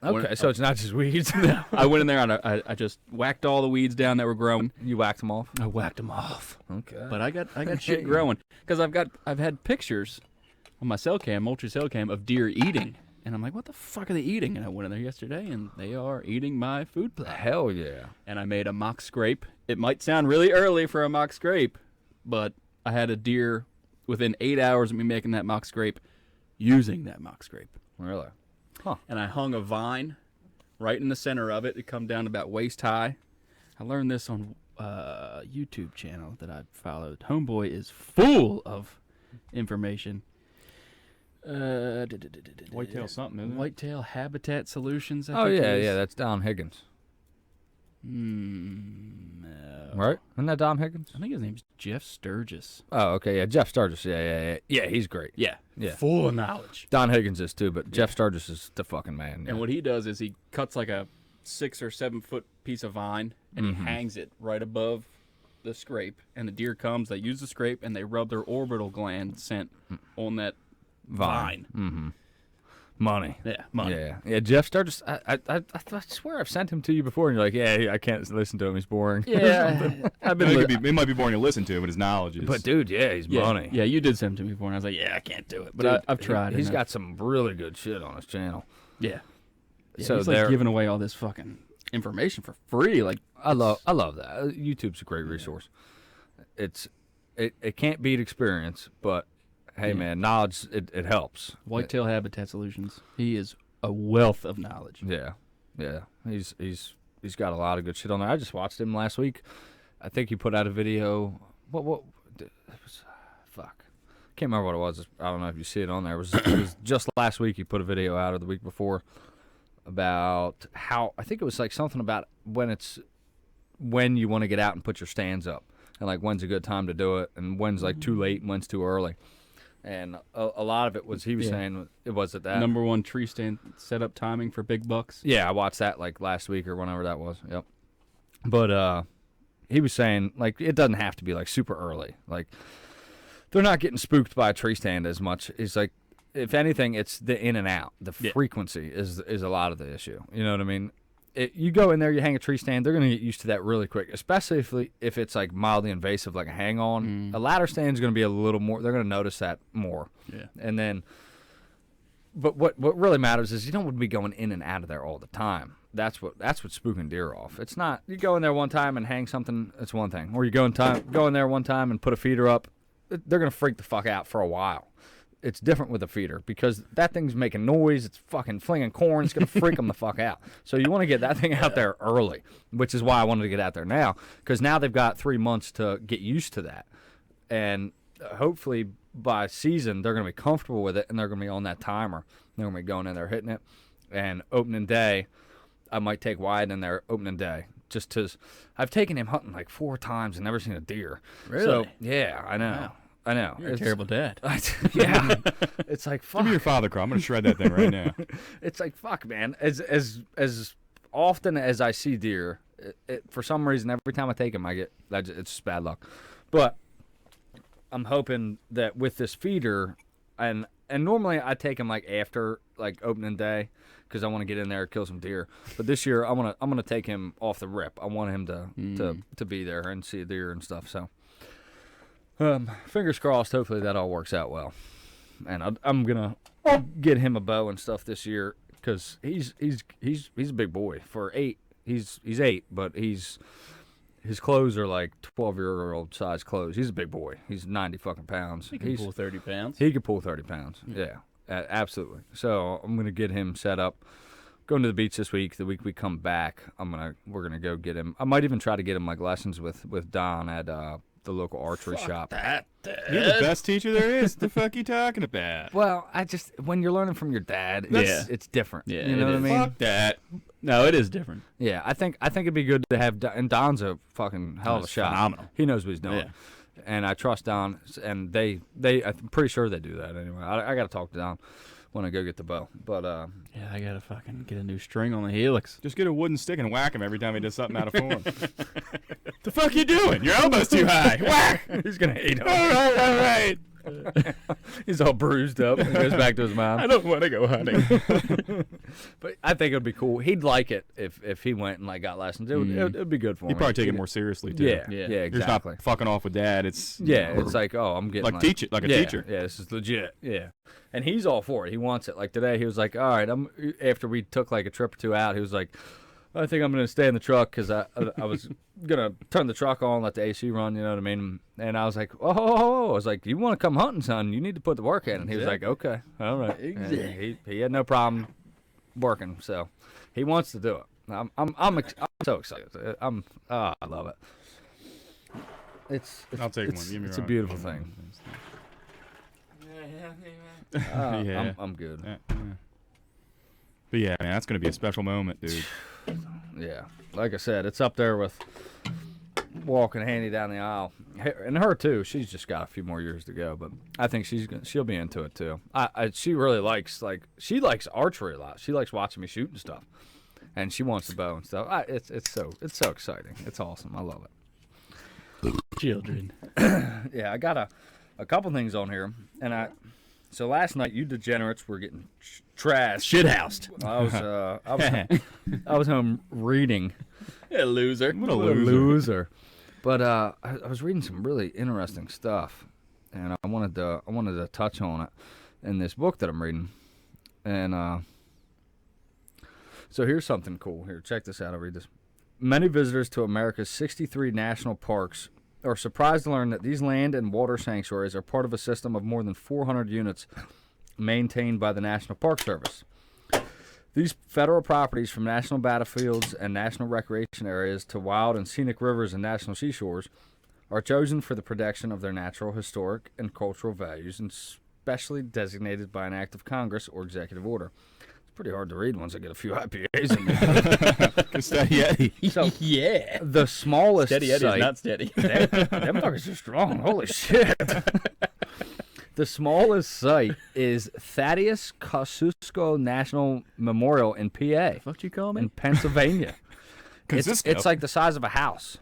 Okay, so it's not just weeds. I went in there and I just whacked all the weeds down that were growing. You whacked them off. I whacked them off. Okay. But I got shit growing because I've had pictures on my multi cell cam of deer eating, and I'm like, what the fuck are they eating? And I went in there yesterday, and they are eating my food plot. Hell yeah. And I made a mock scrape. It might sound really early for a mock scrape, but I had a deer within 8 hours of me making that mock scrape, using that mock scrape. Really? And I hung a vine right in the center of it. It come down about waist high. I learned this on a YouTube channel that I followed. Homeboy is full of information. Whitetail something, isn't it? Whitetail Habitat Solutions. Oh, yeah. That's Dom Higgins. No. Right? Isn't that Dom Higgins? I think his name's Jeff Sturgis. Oh, okay. Yeah, Jeff Sturgis. Yeah. Yeah, he's great. Yeah. Yeah. Full of knowledge. Don Higgins is too, but Jeff Sturgis is the fucking man. Yeah. And what he does is he cuts like a 6 or 7 foot piece of vine and he hangs it right above the scrape. And the deer comes, they use the scrape, and they rub their orbital gland scent on that vine. Mm-hmm. Money. Yeah, money. Yeah. Jeff Sturgis. I swear I've sent him to you before, and you're like, yeah, I can't listen to him. He's boring. Yeah, I've been. It might be boring to listen to, but his knowledge is. But dude, yeah, he's money. Yeah, you did send him to me before, and I was like, yeah, I can't do it, but Dude, I've tried. He's got some really good shit on his channel. Yeah. So he's like giving away all this fucking information for free. Like I love that. YouTube's a great resource. It can't beat experience, but hey, man, knowledge it helps. Whitetail Habitat Solutions. He is a wealth of knowledge. Yeah. He's got a lot of good shit on there. I just watched him last week. I think he put out a video. What? It was, fuck. Can't remember what it was. I don't know if you see it on there. It was just last week. He put a video out, or the week before, about how I think it was like something about when you want to get out and put your stands up. and like when's a good time to do it, and when's like too late and when's too early. And a lot of it was he was saying it was at that number one tree stand setup timing for big bucks. Yeah, I watched that like last week or whenever that was. Yep. But he was saying like it doesn't have to be like super early. Like they're not getting spooked by a tree stand as much. It's like if anything, it's the in and out. The frequency is a lot of the issue. You know what I mean? You go in there, you hang a tree stand, they're going to get used to that really quick, especially if it's like mildly invasive, like a hang-on. A ladder stand is going to be a little more, they're going to notice that more. Yeah. And then, but what really matters is you don't want to be going in and out of there all the time. That's what's spooking deer off. It's not, you go in there one time and hang something, it's one thing. Or you go in there one time and put a feeder up, they're going to freak the fuck out for a while. It's different with a feeder because that thing's making noise. It's fucking flinging corn. It's going to freak them the fuck out. So you want to get that thing out there early, which is why I wanted to get out there now because now they've got 3 months to get used to that. And hopefully by season, they're going to be comfortable with it and they're going to be on that timer. They're going to be going in there hitting it. And opening day, I might take Wyatt in there opening day just because I've taken him hunting like 4 times and never seen a deer. Really? So, yeah, I know. Wow. I know. You're a terrible dad. Yeah. It's like, fuck. Give me your father, Carl. I'm going to shred that thing right now. It's like, fuck, man. As often as I see deer, for some reason, every time I take them, it's just bad luck. But I'm hoping that with this feeder, and normally I take them like after like opening day because I want to get in there and kill some deer. But this year, I'm gonna take him off the rip. I want him to be there and see a deer and stuff. So. Fingers crossed. Hopefully that all works out well, and I'm gonna get him a bow and stuff this year because he's a big boy for 8. He's 8, but his clothes are like 12-year-old size clothes. He's a big boy. He's 90 fucking pounds. He can pull 30 pounds. He could pull 30 pounds. Yeah, absolutely. So I'm gonna get him set up. Going to the beach this week. The week we come back, we're gonna go get him. I might even try to get him like lessons with Don at the local archery shop. You're the best teacher there is. The fuck you talking about? Well, when you're learning from your dad, it's different. Yeah, you know what I mean? Fuck that. No, it is different. Yeah, I think it'd be good to have and Don's a fucking hell of a That's shot. phenomenal. He knows what he's doing. Yeah. And I trust Don, and I'm pretty sure they do that anyway. I got to talk to Don when I go get the bow. But yeah, I gotta fucking get a new string on the helix. Just get a wooden stick and whack him every time he does something out of form. The fuck you doing? Your elbow's too high. Whack! he's gonna hate him. All right. He's all bruised up and goes back to his mom. I don't want to go hunting. But I think it'd be cool. He'd like it if he went and like got lessons. It'd be good for him. He'd probably take it more seriously too. Yeah, Yeah. yeah, You're just exactly. not fucking off with dad. It's It's like, oh, I'm getting like teach it like a teacher. Yeah, this is legit. Yeah, and he's all for it. He wants it. Like today, he was like, all right, after we took like a trip or 2 out, he was like, I think I'm gonna stay in the truck because I was gonna turn the truck on, let the AC run. You know what I mean? And I was like, oh, I was like, you want to come hunting, son? You need to put the work in. And he was like, okay, all right. Exactly. He had no problem working, so he wants to do it. I'm so excited. I love it. I'll take one. Give me It's a one. beautiful thing. Yeah. I'm good. But yeah, man, that's gonna be a special moment, dude. Yeah, like I said, it's up there with walking Handy down the aisle, and her too. She's just got a few more years to go, but I think she'll be into it too. She really likes archery a lot. She likes watching me shoot and stuff, and she wants the bow and stuff. It's so exciting. It's awesome. I love it. Children. Yeah, I got a couple things on here, and so last night you degenerates were getting trashed. Shithoused. I was home reading. Yeah, loser. What a What a loser. loser. But I was reading some really interesting stuff, and I wanted to touch on it in this book that I'm reading. And so here's something cool. Here, check this out. I'll read this. Many visitors to America's 63 national parks are surprised to learn that these land and water sanctuaries are part of a system of more than 400 units maintained by the National Park Service. These federal properties, from national battlefields and national recreation areas to wild and scenic rivers and national seashores, are chosen for the protection of their natural, historic, and cultural values, and specially designated by an act of Congress or executive order. It's pretty hard to read once I get a few IPAs in there. Steady Eddie. So Yeah. the smallest Steady Eddie's site. not steady. Them fuckers are strong. Holy shit. The smallest site is Thaddeus Kosciuszko National Memorial in PA. What you call me? In Pennsylvania. Kosciuszko? It's like the size of a house.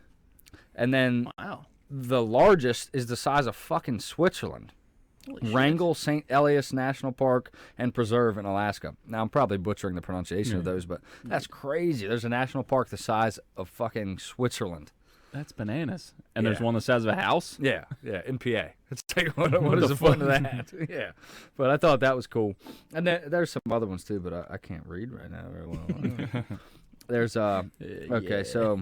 And then Wow. the largest is the size of fucking Switzerland. Holy shit. Wrangell St. Elias National Park and Preserve in Alaska. Now, I'm probably butchering the pronunciation of those, but that's crazy. There's a national park the size of fucking Switzerland. That's bananas. And there's Yeah. one the size of a house? Yeah, in PA. It's like, what is the point of that? Yeah. But I thought that was cool. And then there's some other ones too, but I can't read right now very well. There's okay, yeah. so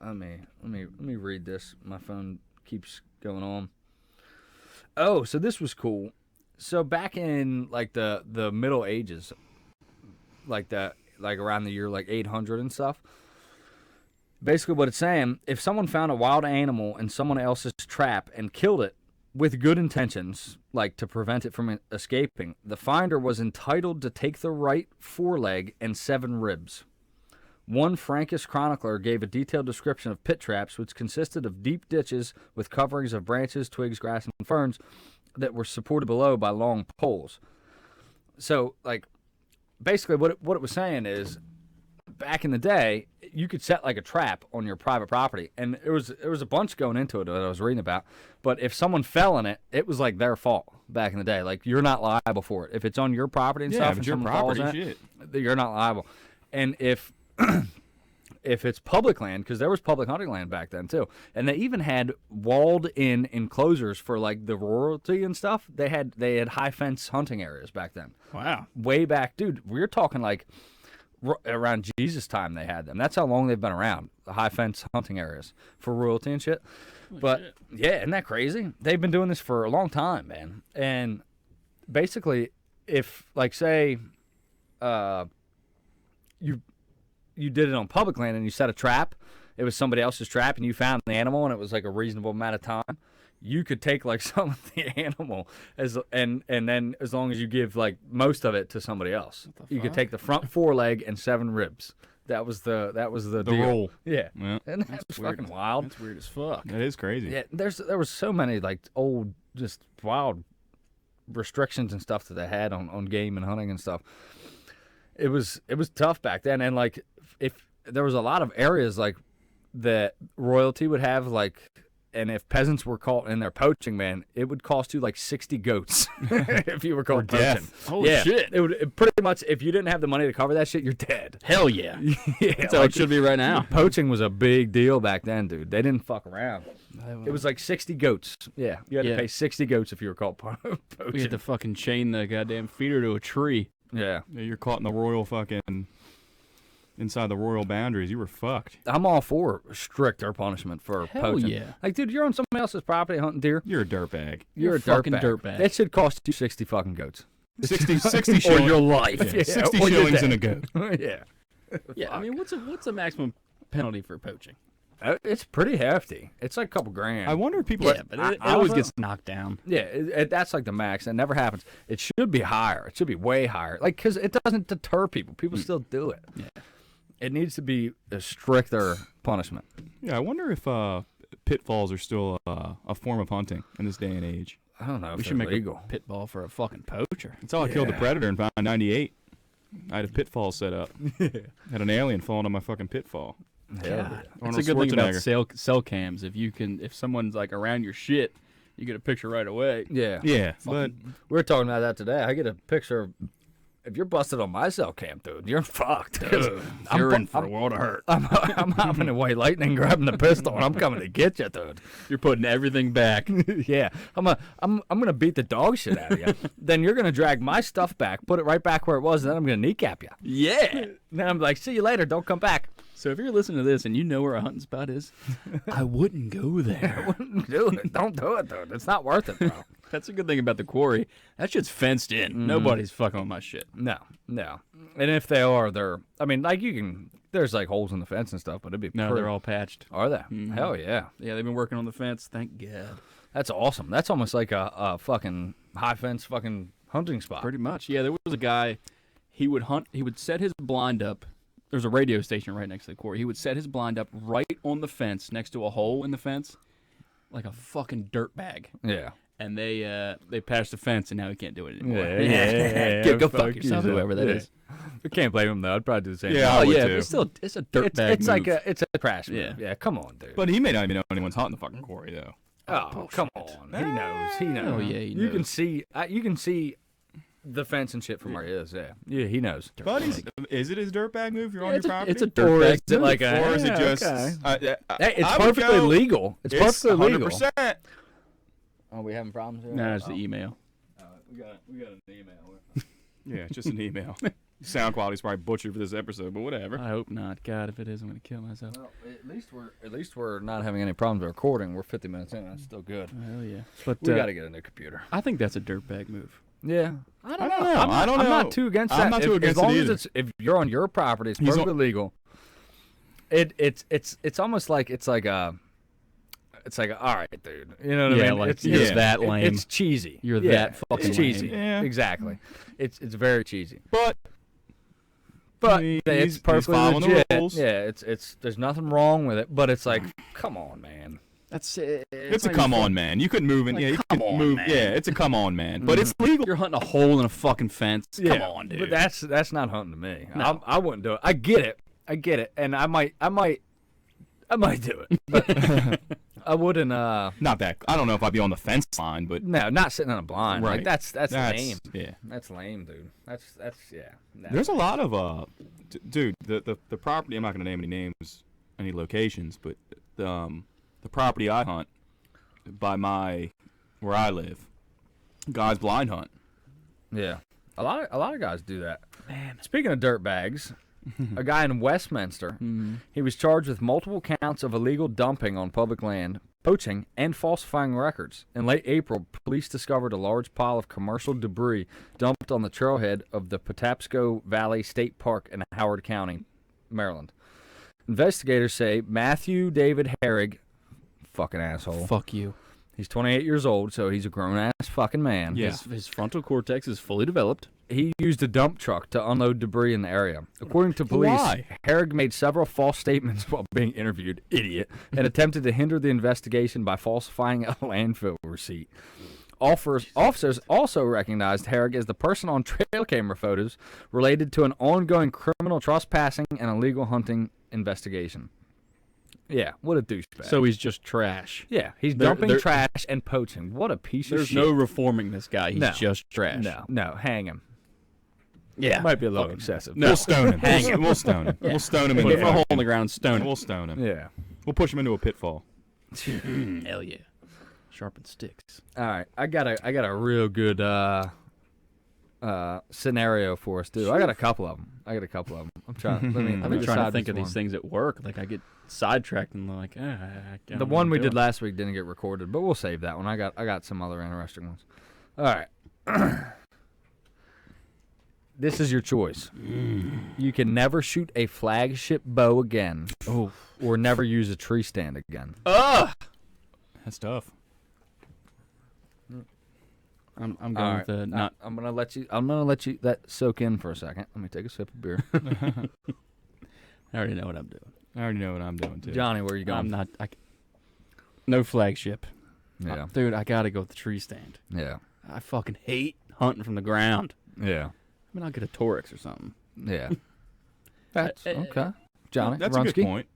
let me read this. My phone keeps going on. Oh, so this was cool. So back in like the Middle Ages, like around the year like 800 and stuff. Basically, what it's saying, if someone found a wild animal in someone else's trap and killed it with good intentions, like to prevent it from escaping, the finder was entitled to take the right foreleg and 7 ribs. One Frankish chronicler gave a detailed description of pit traps, which consisted of deep ditches with coverings of branches, twigs, grass, and ferns that were supported below by long poles. So, like, basically what it was saying is, back in the day, you could set like a trap on your private property, and there was a bunch going into it that I was reading about. But if someone fell in it, it was like their fault back in the day. Like, you're not liable for it if it's on your property and Yeah, stuff. if And it's your someone falls property, in it, shit. you're not liable. And if it's public land, because there was public hunting land back then too, and they even had walled-in enclosures for like the royalty and stuff. They had high fence hunting areas back then. Wow. Way back, dude. We're talking like around Jesus time they had them. That's how long they've been around, the high fence hunting areas for royalty and shit. But yeah, isn't that crazy? They've been doing this for a long time, man. And basically, if like say you did it on public land and you set a trap, it was somebody else's trap, and you found the animal and it was like a reasonable amount of time, you could take like some of the animal and then as long as you give like most of it to somebody else, you could take the front foreleg and 7 ribs. That was the deal. roll. Yeah, Yeah. and that's weird. fucking wild. That's weird as fuck. That is crazy. Yeah, there was so many like old just wild restrictions and stuff that they had on game and hunting and stuff. It was tough back then, and like if there was a lot of areas like that royalty would have like. And if peasants were caught in their poaching, man, it would cost you like 60 goats if you were caught poaching. death. Holy yeah, shit. It pretty much, if you didn't have the money to cover that shit, you're dead. Hell yeah. Yeah, That's how it should be right now. Poaching was a big deal back then, dude. They didn't fuck around. It was like 60 goats. Yeah, you had to Yeah. pay 60 goats if you were caught poaching. We had to fucking chain the goddamn feeder to a tree. Yeah. Yeah, you're caught in the royal fucking inside the royal boundaries. You were fucked. I'm all for stricter punishment for Hell poaching. yeah. Like, dude, you're on somebody else's property hunting deer. You're a dirtbag. You're a fucking dirtbag. dirtbag. That should cost you 60 fucking goats. 60 Or shillings. your life. Yeah, 60 or you're shillings and a dead. goat. Yeah. Yeah, I mean, what's the maximum penalty for poaching? It's pretty hefty. It's like a couple grand. I wonder if people. Yeah, but it always gets knocked down. Yeah, that's like the max. It never happens. It should be higher. It should be way higher. Like, because it doesn't deter people. People still do it. Yeah. It needs to be a stricter punishment. Yeah, I wonder if pitfalls are still a form of hunting in this day and age. I don't know if We should they're make legal. a pitball for a fucking poacher. That's how I killed the Yeah. predator in 98. I had a pitfall set up. Had an alien falling on my fucking pitfall. Hell God. yeah. That's Arnold a good thing about Schwarzenegger. cell cams. If someone's like around your shit, you get a picture right away. Yeah. Yeah, but We were talking about that today. I get a picture of, if you're busted on my cell cam, dude, you're fucked. You're in for a world of hurt. I'm hopping in White Lightning, grabbing the pistol, and I'm coming to get you, dude. You're putting everything back. Yeah, I'm gonna beat the dog shit out of you. Then you're gonna drag my stuff back, put it right back where it was, and then I'm gonna kneecap you. Yeah. And then I'm like, see you later. Don't come back. So if you're listening to this and you know where a hunting spot is, I wouldn't go there. Do it. Don't do it, dude. It's not worth it, bro. That's a good thing about the quarry. That shit's fenced in. Nobody's fucking with my shit. No. And if they are, I mean, like there's like holes in the fence and stuff, but it'd be No, pretty- they're all patched. Are they? Hell yeah. Yeah, they've been working on the fence. Thank God. That's awesome. That's almost like a fucking high fence fucking hunting spot. Pretty much. Yeah, there was a guy. He would hunt. He would set his blind up there's a radio station right next to the quarry. He would set his blind up right on the fence next to a hole in the fence, like a fucking dirt bag. Yeah. And they patched the fence, and now he can't do it anymore. Yeah. Go fuck yourself, whoever that is. I can't blame him though. I'd probably do the same. Yeah, Oh I would yeah, too. but it's a dirt bag. It's move. like it's a trash move. Yeah. Yeah. Come on, dude. But he may not even know anyone's hunting the fucking quarry though. Oh, come on. He knows. He knows. Oh, yeah, he You can knows. see. You can see the fence and shit from where he is. Yeah. Yeah, he knows. But is it his dirtbag move? You're on your property. It's a dirt bag. is it like a? or is it just? Okay. Hey, It's perfectly legal. It's perfectly legal. 100%. Are we having problems here? No, it's the email. We got an email. Yeah, it's just an email. Sound quality's probably butchered for this episode, but whatever. I hope not. God, if it is, I'm gonna kill myself. Well, at least we're not having any problems with recording. We're 50 minutes in. That's still good. Hell yeah. But We got to get a new computer. I think that's a dirt bag move. Yeah. I don't know. know. I don't know. I'm not too against that. I'm not too against as long it as either. if you're on your property, it's He's perfectly legal. It's almost like it's like all right, dude. You know what I Yeah, mean? like, it's you're that lame. It's cheesy. You're Yeah, that fucking It's cheesy. lame. Yeah. Exactly. It's very cheesy. But It's he's perfectly following the legit. rules. Yeah, it's there's nothing wrong with it, but it's like, come on, man. That's it's a come on, man. You couldn't move in. Like, Yeah, you come could on, move. man. Yeah, it's a come on, man. But it's legal. You're hunting a hole in a fucking fence. Come on, dude. But that's not hunting to me. No. I wouldn't do it. I get it, and I might do it. But I wouldn't. Not that. I don't know if I'd be on the fence line, but No, not sitting on a blind. Right. Like that's lame. Yeah. That's lame, dude. That's yeah. No. There's a lot of dude. The property. I'm not gonna name any names, any locations, but the property I hunt by where I live, guys blind hunt. Yeah. A lot of guys do that. Man. Speaking of dirt bags, a guy in Westminster, he was charged with multiple counts of illegal dumping on public land, poaching, and falsifying records. In late April, police discovered a large pile of commercial debris dumped on the trailhead of the Patapsco Valley State Park in Howard County, Maryland. Investigators say Matthew David Herrig, fucking asshole. Fuck you. He's 28 years old, so he's a grown-ass fucking man. Yeah. His frontal cortex is fully developed. He used a dump truck to unload debris in the area. According to police, Why? Herrig made several false statements while being interviewed, idiot, and attempted to hinder the investigation by falsifying a landfill receipt. Officers also recognized Herrig as the person on trail camera photos related to an ongoing criminal trespassing and illegal hunting investigation. Yeah, what a douchebag. So he's just trash. yeah, he's There- dumping there- trash and poaching. What a piece of There's shit. no reforming this guy. He's No. just trash. No, hang him. Yeah. Might be a little excessive. No. We'll stone him. Hang him. We'll stone him. We'll stone him in Put the him in a hole in fucking- the ground and stone We'll stone him. Yeah. We'll push him into a pitfall. him. Hell yeah. Sharpened sticks. All right, I got a real good scenario for us, dude. I got a couple of them. I'm trying. Let me I've been trying to decide think of which these one. things at work. Like I get sidetracked and like, I don't The know one what we I'm did doing. last week didn't get recorded, but we'll save that one. I got some other interesting ones. All right. This is your choice. You can never shoot a flagship bow again, or never use a tree stand again. Ugh! That's tough. I'm All going right. with the not. I'm gonna let you that soak in for a second. Let me take a sip of beer. I already know what I'm doing. I already know what I'm doing too. Johnny, where are you going? I'm not. No flagship. Yeah, Dude, I gotta go with the tree stand. yeah, I fucking hate hunting from the ground. yeah, I mean, I'll get a Torx or something. yeah. That's okay, Johnny. That's a Runsky? good point.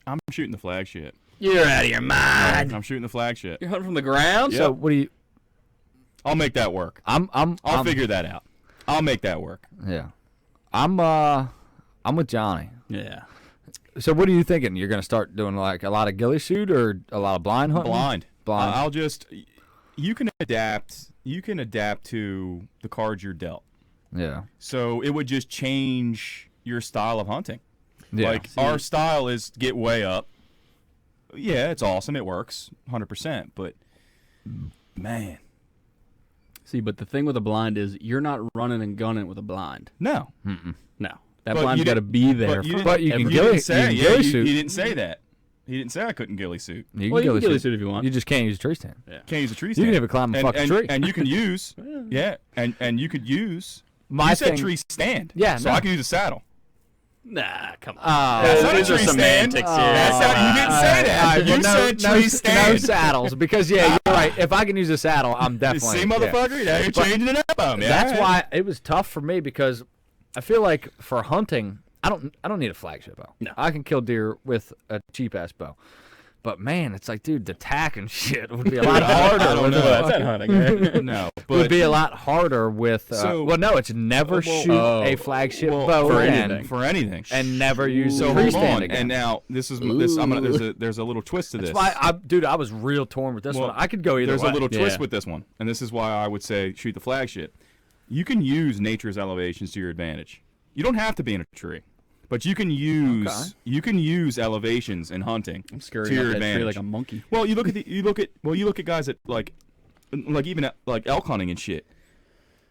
I'm shooting the flagship. You're out of your mind. I'm shooting the flagship. You're hunting from the ground? Yep. So what do you? I'll make that work. I'm I'll figure that out. I'll make that work. Yeah, I'm with Johnny. Yeah. So what are you thinking? You're gonna start doing like a lot of ghillie suit or a lot of blind hunting? Blind. Blind. I'll just. You can adapt. You can adapt to the cards you're dealt. Yeah. So it would just change your style of hunting. Yeah. Like our style is get way up. Yeah, it's awesome. It works 100%. But man, See, but the thing with a blind is you're not running and gunning with a blind. no. No. That But blind's you got to didn't- be there. But you, for didn't- But you can every- you ghillie- didn't say. you can Yeah, ghillie you, suit. he didn't say that. He didn't say I couldn't ghillie suit. You Well, you can ghillie ghillie suit. suit if you want. You just can't use a tree stand. Can't use a tree You stand. can even climb a fucking tree. And you can use, yeah, and you could use My you said thing, tree stand. Yeah, so no. I can use a saddle. Nah, come on. That's not a These are tree stand. semantics here. That's not, you didn't say that. You said tree stand. No saddles, because you're right. If I can use a saddle, I'm definitely. See, motherfucker, now you're changing it up on me. That's All right. why it was tough for me, because I feel like for hunting, I don't need a flagship bow. No. I can kill deer with a cheap ass bow. But man, it's like, dude, the tack and shit would be a lot harder. I don't know. That's not hunting, right? No, It would but be a lot harder with. Well, no, it's never shoot a flagship bow for again, anything. For anything. and never use So a tree hold stand on, again. and now this is this. I'm gonna. There's a little twist to this. That's why, dude, I was real torn with this Well, one. I could go either There's way. a little twist Yeah. with this one, and this is why I would say shoot the flagship. You can use nature's elevations to your advantage. You don't have to be in a tree, but you can use elevations in hunting I'm to scurrying your up that tree advantage. like a monkey. Well, you look at guys that like even like elk hunting and shit.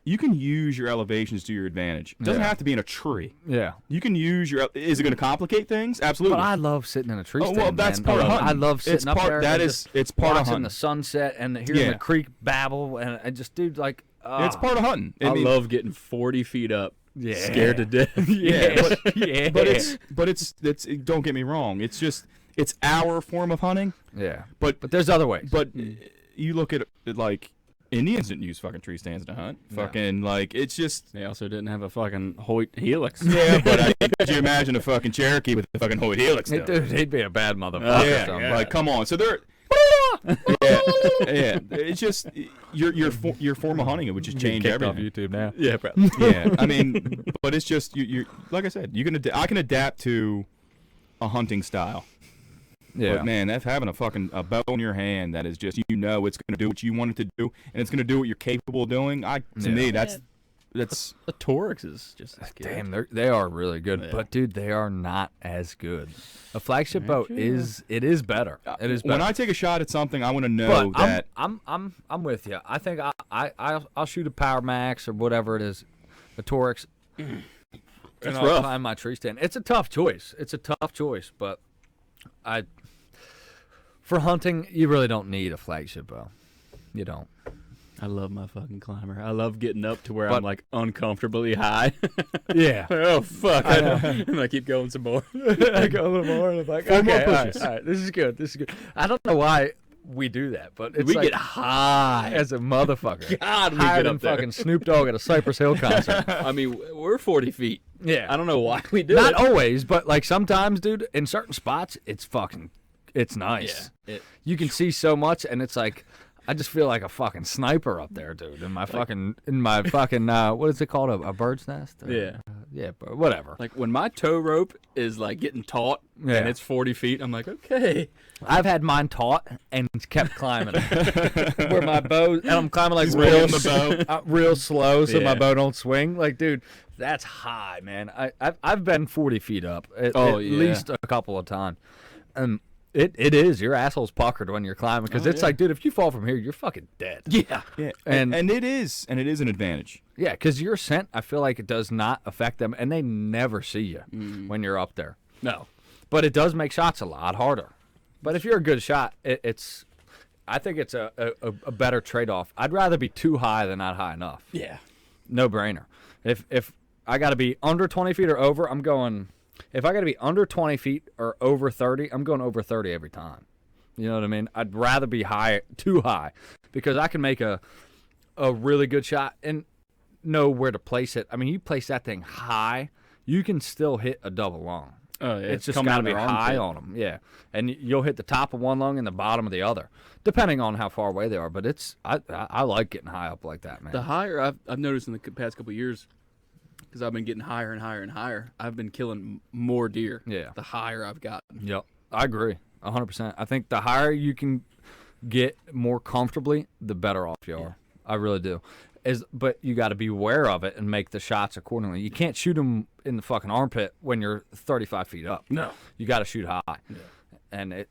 You can use your elevations to your advantage. It doesn't Yeah. have to be in a tree. Yeah. You can use your. Is it going to complicate things? Absolutely. But I love sitting in a tree Oh, stand. well, that's man. part of hunting. I love sitting It's up part- there. that and is- just it's part of watching hunting. the sunset and hearing Yeah. the creek babble, and I just, dude, like, it's part of hunting. I mean, love getting 40 feet up, Yeah. scared to death. Yeah, but it's don't get me wrong. It's our form of hunting. yeah. But There's other ways. but you look at it like Indians didn't use fucking tree stands to hunt. No. Fucking like it's just. They also didn't have a fucking Hoyt Helix. Yeah, but could you imagine a fucking Cherokee with the fucking Hoyt Helix? Hey, Though? dude, he'd be a bad motherfucker. Yeah, something. like come on. So they're. yeah. It's just your form of hunting. It would just change Kicked off everything. YouTube now. Yeah, bro. Yeah, I mean, but it's just you're like I said, I can adapt to a hunting style. Yeah. But man, that's having a bow in your hand that is just it's going to do what you want it to do, and it's going to do what you're capable of doing. To me, that's The Torx is just as good. Damn, they are really good, Yeah. but dude, they are not as good. A flagship boat is better. It is better. when I take a shot at something, I want to know But that I'm with you. I think I'll shoot a Power Max or whatever it is, a Torx. And I'll rough. climb my tree stand. It's a tough choice. But for hunting, you really don't need a flagship bow. You don't. I love my fucking climber. I love getting up to where But- I'm like uncomfortably high. Yeah. Oh fuck! I know. And I keep going some more. I go a little more and I'm like, Four more okay, all right, pushes. all right, this is good. I don't know why we do that, but it's We like, get high. as a motherfucker. God, we Higher get than up there. fucking Snoop Dogg at a Cypress Hill concert. I mean, we're 40 feet. Yeah. I don't know why we do Not it. always, but like sometimes, dude, in certain spots, it's nice. Yeah. You can see so much, and it's like, I just feel like a fucking sniper up there, dude. In my fucking, what is it called? A bird's nest? Yeah. Yeah, but whatever. Like when my tow rope is like getting taut Yeah. and it's 40 feet, I'm like, okay. I've had mine taut and kept climbing. Where my bow, and I'm climbing like rolling the real slow, so my Yeah. bow don't swing. Like, dude, that's high, man. I've been 40 feet up at Oh, yeah. least a couple of times. It is. Your asshole's puckered when you're climbing because it's yeah. like, dude, if you fall from here, you're fucking dead. Yeah. yeah, And- and it is an advantage. Yeah, because your scent, I feel like it does not affect them, and they never see you when you're up there. No. But it does make shots a lot harder. But if you're a good shot, I think it's a better trade-off. I'd rather be too high than not high enough. Yeah. No brainer. If I got to be under 20 feet or over, I'm going. If I got to be under 20 feet or over 30, I'm going over 30 every time. You know what I mean? I'd rather be too high, because I can make a really good shot and know where to place it. I mean, you place that thing high, you can still hit a double lung. Oh, yeah. It's just coming got to out be of their high armpit. on them, yeah. And you'll hit the top of one lung and the bottom of the other, depending on how far away they are. But I like getting high up like that, man. The higher I've noticed in the past couple of years, because I've been getting higher and higher and higher, I've been killing more deer. Yeah. The higher I've gotten. Yep, I agree, 100%. I think the higher you can get more comfortably, the better off you are. I really do. But you got to be aware of it and make the shots accordingly. You can't shoot them in the fucking armpit when you're 35 feet up. No. You got to shoot high. Yeah. And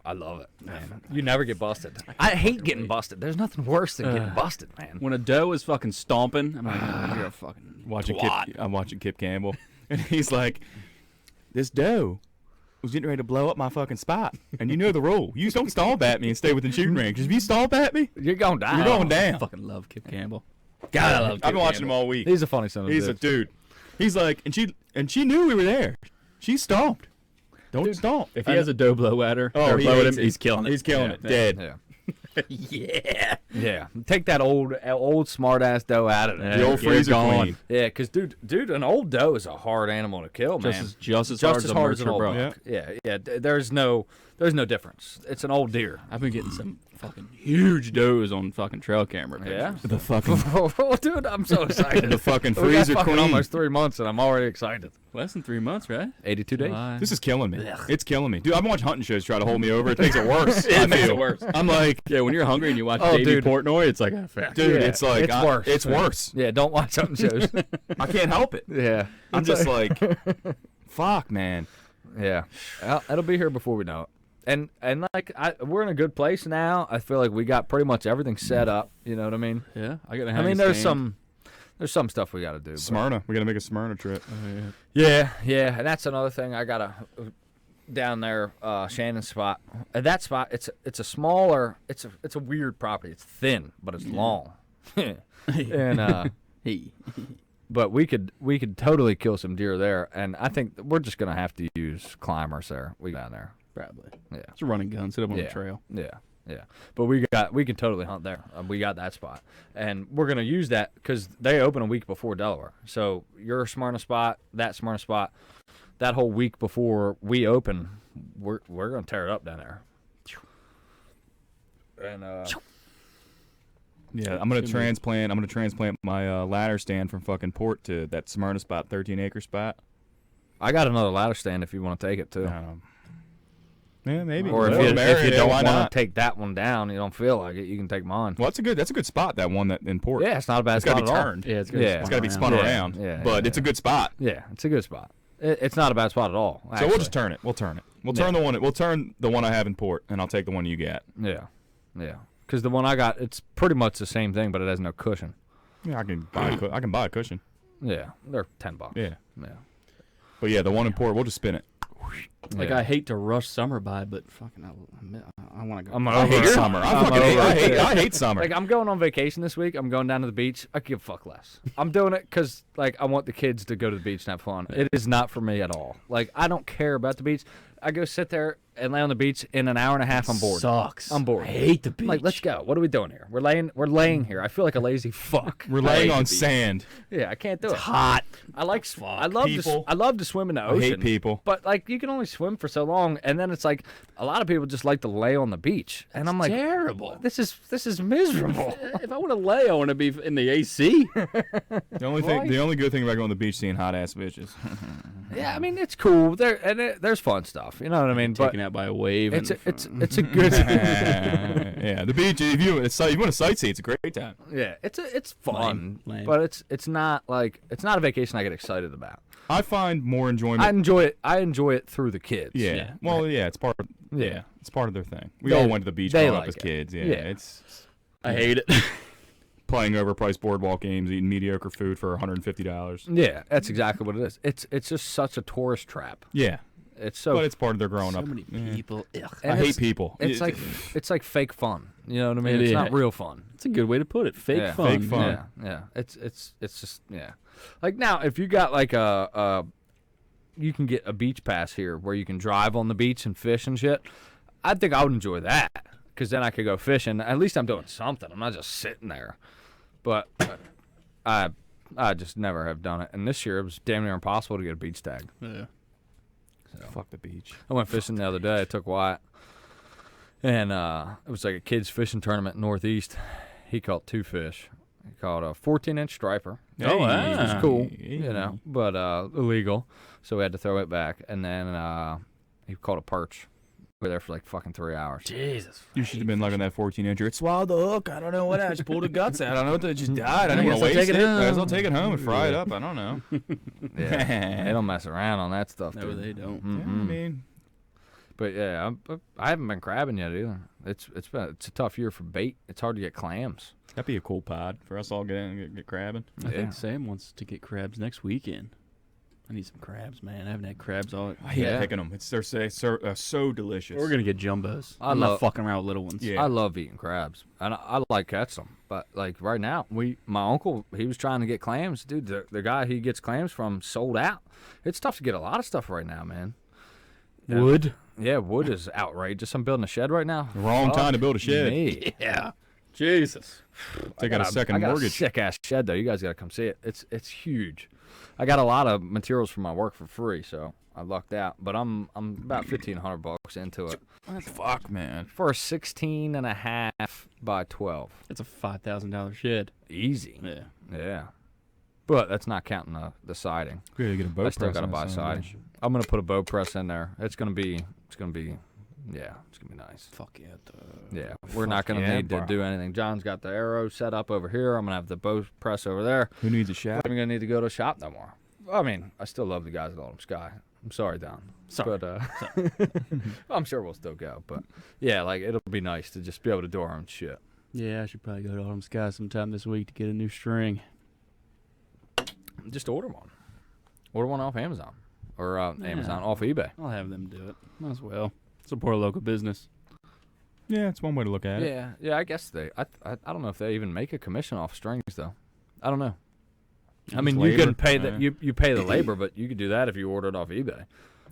I love it, man. You never get busted. I hate getting busted. There's nothing worse than getting busted, man. When a doe is fucking stomping, I'm like, you're a fucking twat. I'm watching Kip Campbell, and he's like, "This doe was getting ready to blow up my fucking spot, and you know the rule. You just don't stomp at me and stay within shooting range. If you stomp at me, You're going down. you're going down." I fucking love Kip Campbell. God, I love I've been watching him all week. He's a funny son of a He's a bitch. dude. He's like, and she knew we were there. She stomped. Don't stomp. If he has a doe blow at her, Oh, or he blow at hates him, it. he's killing it. He's killing it. Dead. Yeah. Yeah. Yeah. Take that old smart ass doe out of there. The old You're freezer gone. queen. Yeah, because dude, an old doe is a hard animal to kill, man. Just as Just as hard as an old bro. buck. Yeah. There's no difference. It's an old deer. I've been getting some fucking huge does on fucking trail camera pictures. Yeah. The fucking Oh, dude, I'm so excited. the fucking We got freezer fucking queen. almost 3 months, and I'm already excited. Less than 3 months, right? 82 days. July. This is killing me. Ugh. It's killing me, dude. I've been watching hunting shows try to hold me over. It makes it worse. It I makes feel. it worse. I'm like, Yeah, when you're hungry and you watch Oh, Davey dude. Portnoy, it's like a fact. dude, Yeah, it's like it's worse. It's worse. Yeah, don't watch something shows. I can't help it. Yeah. I'm just like, fuck, man. Yeah. Well, it'll be here before we know it. And like we're in a good place now. I feel like we got pretty much everything set up. You know what I mean? Yeah, I gotta. I mean, there's some stuff we got to do. but- Smyrna. We gotta make a Smyrna trip. Yeah, and that's another thing. I gotta down there, Shannon spot. At that spot, it's a smaller. It's a weird property. It's thin, but it's long. And Hey. but we could totally kill some deer there. And I think we're just gonna have to use climbers there. We down there. Probably. Yeah. It's a running gun. Sit up on Yeah. the trail. Yeah. But we can totally hunt there. We got that spot, and we're gonna use that because they open a week before Delaware. So your Smyrna spot, that Smyrna spot, that whole week before we open, we're gonna tear it up down there. And Yeah, I'm gonna transplant my ladder stand from fucking Port to that Smyrna spot, 13-acre spot. I got another ladder stand if you want to take it too. Yeah, maybe. Or if Well, you, Mary, if you yeah, don't why want not? to take that one down, you don't feel like it, you can take mine. Well, that's a good spot. That one that in Port. Yeah, it's not a bad it's spot gotta be at all. turned. Yeah, it's Yeah. It's gotta be spun Yeah, around. yeah, but yeah, it's a good spot. Yeah, it's a good spot. It's not a bad spot at all. So we'll actually. just turn it. We'll turn it. We'll turn the one I have in Port, and I'll take the one you got. Yeah. Because the one I got, it's pretty much the same thing, but it has no cushion. Yeah, I can buy a cushion. Yeah, they're $10. Yeah. Yeah. But yeah, the one in Port, we'll just spin it. Like, Yeah. I hate to rush summer by, but fucking, I want to go. I'm I hate over it. summer. I'm I over it. hate summer. Like, I'm going on vacation this week. I'm going down to the beach. I give a fuck less. I'm doing it because, like, I want the kids to go to the beach and have fun. It is not for me at all. Like, I don't care about the beach. I go sit there and lay on the beach. In an hour and a half, I'm bored. Sucks. I'm bored. I hate the beach. I'm like, let's go. What are we doing here? We're laying here. I feel like a lazy fuck. We're I laying hate on the beach. sand. Yeah, I can't do it. Hot. I like I love people. I love to swim in the I ocean. hate people. But like you can only swim for so long, and then it's like a lot of people just like to lay on the beach, and I'm like, Terrible. this is miserable. If I want to lay, I want to be in the AC. The only good thing about going to the beach is seeing hot ass bitches. Yeah, I mean it's cool. There's fun stuff. You know what I mean? But Taken out by a wave. it's and a good Yeah, the beach. If you want to sightsee, it's a great time. yeah. It's fun, Lame. but it's not a vacation I get excited about. I find more enjoyment. I enjoy it. I enjoy it through the kids. yeah. Yeah. Well, yeah, it's part. Yeah. Yeah, it's part of their thing. We They- all went to the beach they growing up like as it. kids. Yeah, Yeah. it's I hate it. playing overpriced boardwalk games, eating mediocre food for $150. Yeah, that's exactly what it is. It's just such a tourist trap. Yeah, It's so but it's part of their growing So up. many Yeah. people. Ugh. I and hate it's- people. It's like fake fun. You know what I mean? It It's is. not real fun. It's a good way to put it. Fake Yeah. fun. Fake fun. Yeah, yeah. It's just yeah. Like now, if you got like you can get a beach pass here where you can drive on the beach and fish and shit. I think I would enjoy that because then I could go fishing. At least I'm doing something. I'm not just sitting there. But I just never have done it. And this year it was damn near impossible to get a beach tag. Yeah. Fuck the beach. I went fishing the other day. I took Wyatt, and it was like a kids fishing tournament in Northeast. He caught 2 fish. He caught a 14-inch striper. Oh, wow. Which was cool, Hey. you know, but illegal. So we had to throw it back. And then he caught a perch. We were there for like fucking 3 hours. Jesus. You should have been like on that 14-incher. It swallowed the hook. I don't know what. I just pulled the guts out. I don't know what. It just died. I didn't want to guess I'll waste take it. it I guess home. I'll take it home and fry it up. I don't know. Yeah, they don't mess around on that stuff, No, dude. they don't. Yeah, I mean, But yeah, I haven't been crabbing yet either. It's a tough year for bait. It's hard to get clams. that'd be a cool pod for us all get in and get crabbing. I Yeah. think Sam wants to get crabs next weekend. I need some crabs, man. I haven't had crabs all. I hate Yeah. picking them. They're so delicious. We're gonna get jumbos. I I'm love- not fucking around with little ones. Yeah. I love eating crabs, and I like catching them. But like right now, my uncle, he was trying to get clams. Dude, the guy he gets clams from sold out. It's tough to get a lot of stuff right now, man. Wood. Yeah, wood is outrageous. I'm building a shed right now. Wrong time to build a shed. Me. Yeah. Jesus. Take out a second I got mortgage. a sick ass shed though. You guys got to come see it. It's huge. I got a lot of materials for my work for free, so I lucked out. But I'm about $1,500 into it Fuck, man. for a 16.5 by 12. It's a $5,000 shed. Easy. Yeah. Yeah. But that's not counting the siding. We gotta get a boat I still press got to on buy this siding. son I'm gonna put a bow press in there. It's gonna be, yeah, it's gonna be nice. Fuck yeah. Yeah, we're not gonna yeah, need to bro. do anything. John's got the arrow set up over here. I'm gonna have the bow press over there. Who needs a shaft? I'm gonna need to go to a shop no more. I mean, I still love the guys at Autumn Sky. I'm sorry, Don. Sorry. But I'm sure we'll still go. But yeah, like it'll be nice to just be able to do our own shit. Yeah, I should probably go to Autumn Sky sometime this week to get a new string. Just order one. Order one off Amazon or Amazon off eBay. I'll have them do it. Might as well. Support a local business. Yeah, it's one way to look at it. Yeah. I guess they. I don't know if they even make a commission off strings though. I don't know. I mean, you labor. can pay the Yeah. you pay the labor, but you could do that if you order it off eBay,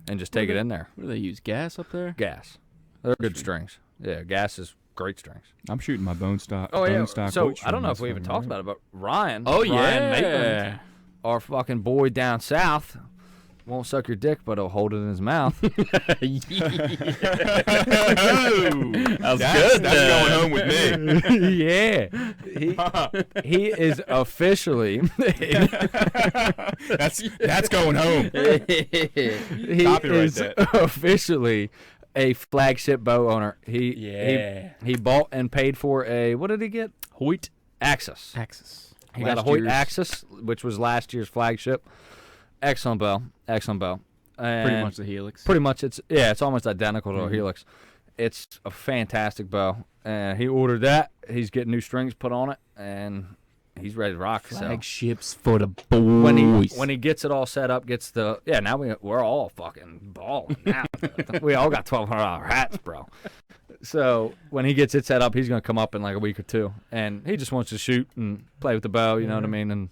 and just take it in there. What do they use? Gas up there? Gas. They're good strings. Yeah, gas is great strings. I'm shooting my bone stock. Oh yeah. bone stock So coach I don't know from if we this even fucking talked right. about it, but Ryan. Oh, Ryan Maitland, yeah. our fucking boy down south, won't suck your dick, but he'll hold it in his mouth. That was That's, good. that's going home with me. Yeah, he is officially. That's going home. He Copyright is that. officially a flagship bow owner. Yeah. He bought and paid for a, what did he get? Hoyt Axis. Axis. He got a Last Hoyt year's- Axis, which was last year's flagship. Excellent bow. Excellent bow. And Pretty much the Helix. Pretty much, it's almost identical to a Helix. It's a fantastic bow, and he ordered that. He's getting new strings put on it, and he's ready to rock. So Flagships for the boys. when he gets it all set up, gets the now we're all fucking balling now. We all got $1,200 hats, bro. So when he gets it set up, he's gonna come up in like a week or two, and he just wants to shoot and play with the bow. You know what I mean? And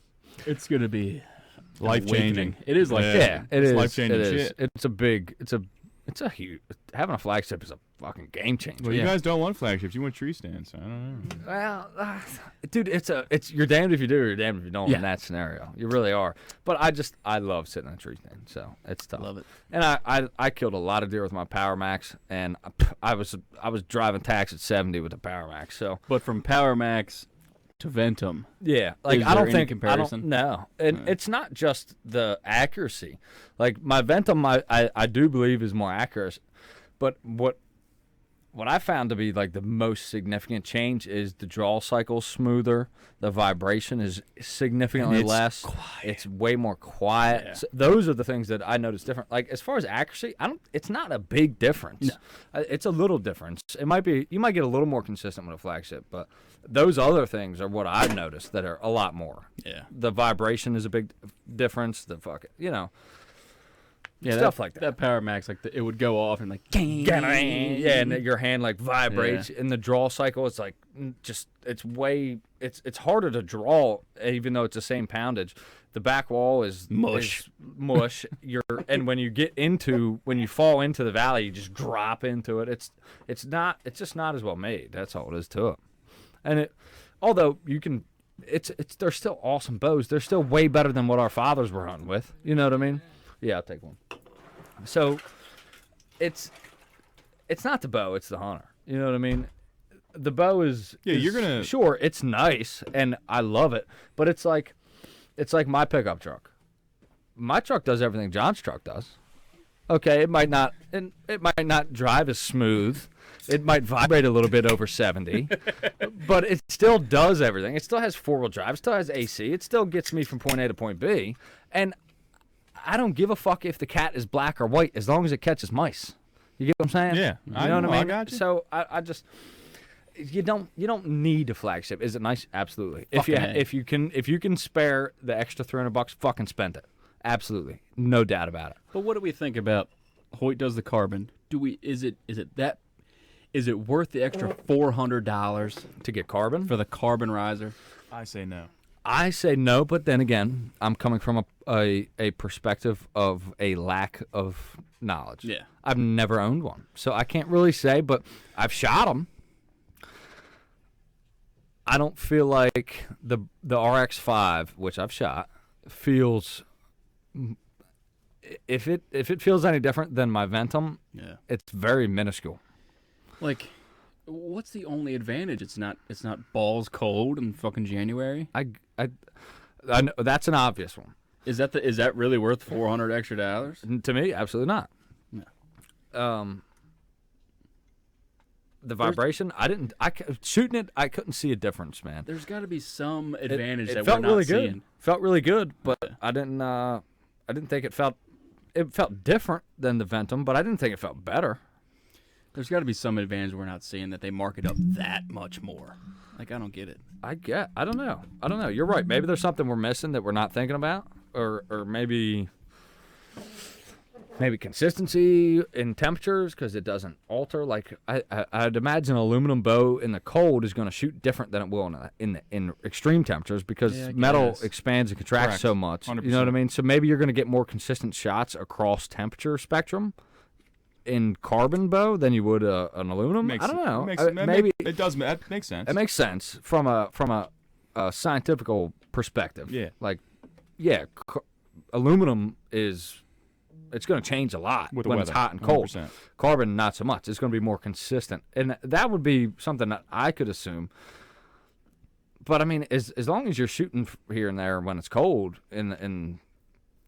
It's gonna be Life-changing. It is like yeah, it It's is life-changing it is. shit. It's a huge. Having a flagship is a fucking game changer. Well, you guys don't want flagships. You want tree stands. So I don't know. Well, dude, it's you're damned if you do, or you're damned if you don't Yeah. in that scenario. You really are. But I love sitting in a tree stand, so it's tough. Love it. And I killed a lot of deer with my Power Max, and I was driving tax at 70 with the Power Max. So But from Power Max to Ventum, yeah, like Is I there don't any think comparison? No, and it's not just the accuracy. Like my Ventum, I do believe is more accurate, but what I found to be like the most significant change is the draw cycle smoother. The vibration is significantly And it's less. It's way more quiet. Yeah. So those are the things that I noticed different. Like as far as accuracy, it's not a big difference. It's a little difference. It might be, you might get a little more consistent with a flagship, but those other things are what I've noticed that are a lot more. yeah, The vibration is a big difference. The yeah, stuff like that. That Power Max, like it would go off and like, yeah, and your hand like vibrates in the draw cycle. It's like it's harder to draw even though it's the same poundage. The back wall is Mush. mush. And when you fall into the valley, you just drop into it. It's just not as well made. That's all it is to it. And although you can, they're still awesome bows. They're still way better than what our fathers were hunting with. You know what I mean? Yeah, I'll take one. So, it's not the bow, it's the hunter. You know what I mean? The bow is you're gonna- sure it's nice and I love it, but it's like my pickup truck. My truck does everything John's truck does. Okay, it might not drive as smooth. It might vibrate a little bit over 70, but it still does everything. It still has four-wheel drive. It still has AC. It still gets me from point A to point B. And I don't give a fuck if the cat is black or white as long as it catches mice. You get what I'm saying? Yeah, You I know what know, I I mean? got you. So I just you don't need a flagship. Is it nice? Absolutely. Fucking A. If you can spare the extra $300, fucking spend it. Absolutely. No doubt about it. But what do we think about Hoyt does the carbon? Is it worth the extra $400 To get carbon? for the carbon riser? I say no. I say no, but then again, I'm coming from a perspective of a lack of knowledge. Yeah. I've never owned one, so I can't really say, but I've shot them. I don't feel like the RX-5, which I've shot, feels... If it feels any different than my Ventum, Yeah. it's very minuscule. Like, what's the only advantage? It's not balls cold in fucking January. I know that's an obvious one. Is that really worth $400 extra? To me, absolutely not. No. The vibration, shooting it, I couldn't see a difference, man. There's got to be some advantage It that felt we're not really seeing. good. Felt really good, but Yeah. I didn't think it felt different than the Ventum, but I didn't think it felt better. There's got to be some advantage we're not seeing that they mark it up that much more. Like, I don't get it. I don't know. You're right. Maybe there's something we're missing that we're not thinking about, or maybe consistency in temperatures because it doesn't alter. Like I'd imagine an aluminum bow in the cold is going to shoot different than it will in extreme temperatures because Yeah, I metal guess. expands and contracts Correct. so much. 100%. You know what I mean? So maybe you're going to get more consistent shots across temperature spectrum in carbon bow than you would an aluminum. I don't know. Maybe it does. That makes sense. it makes sense from a scientific perspective. Yeah. Like, yeah, aluminum it's going to change a lot With the when it's weather, hot and cold. 100%. Carbon, not so much. It's going to be more consistent, and that would be something that I could assume. But I mean, as long as you're shooting here and there when it's cold, in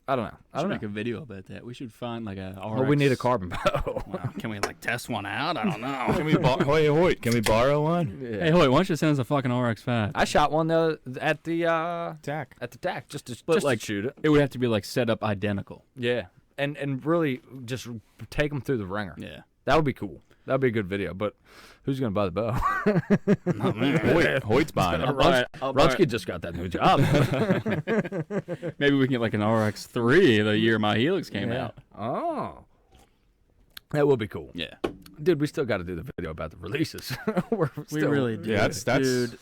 I don't know. I should make a video about that. We should find like a RX. Well, we need a carbon bow. Wow, can we like test one out? I don't know. Can we Hoyt? Can we borrow one? Yeah. Hey, Hoyt, why don't you send us a fucking RX-5? I shot one at the Tack. TAC just to like, shoot it. It would have to be like set up identical. Yeah, and really just take them through the ringer. Yeah. That would be cool. That would be a good video. But who's gonna buy the bow? Hoyt's buying it. Rutsky just got that new job. Maybe we can get like an RX-3 the year my Helix came out. Oh, that would be cool. Yeah. Dude, we still got to do the video about the releases. We really do. Yeah, that's Dude,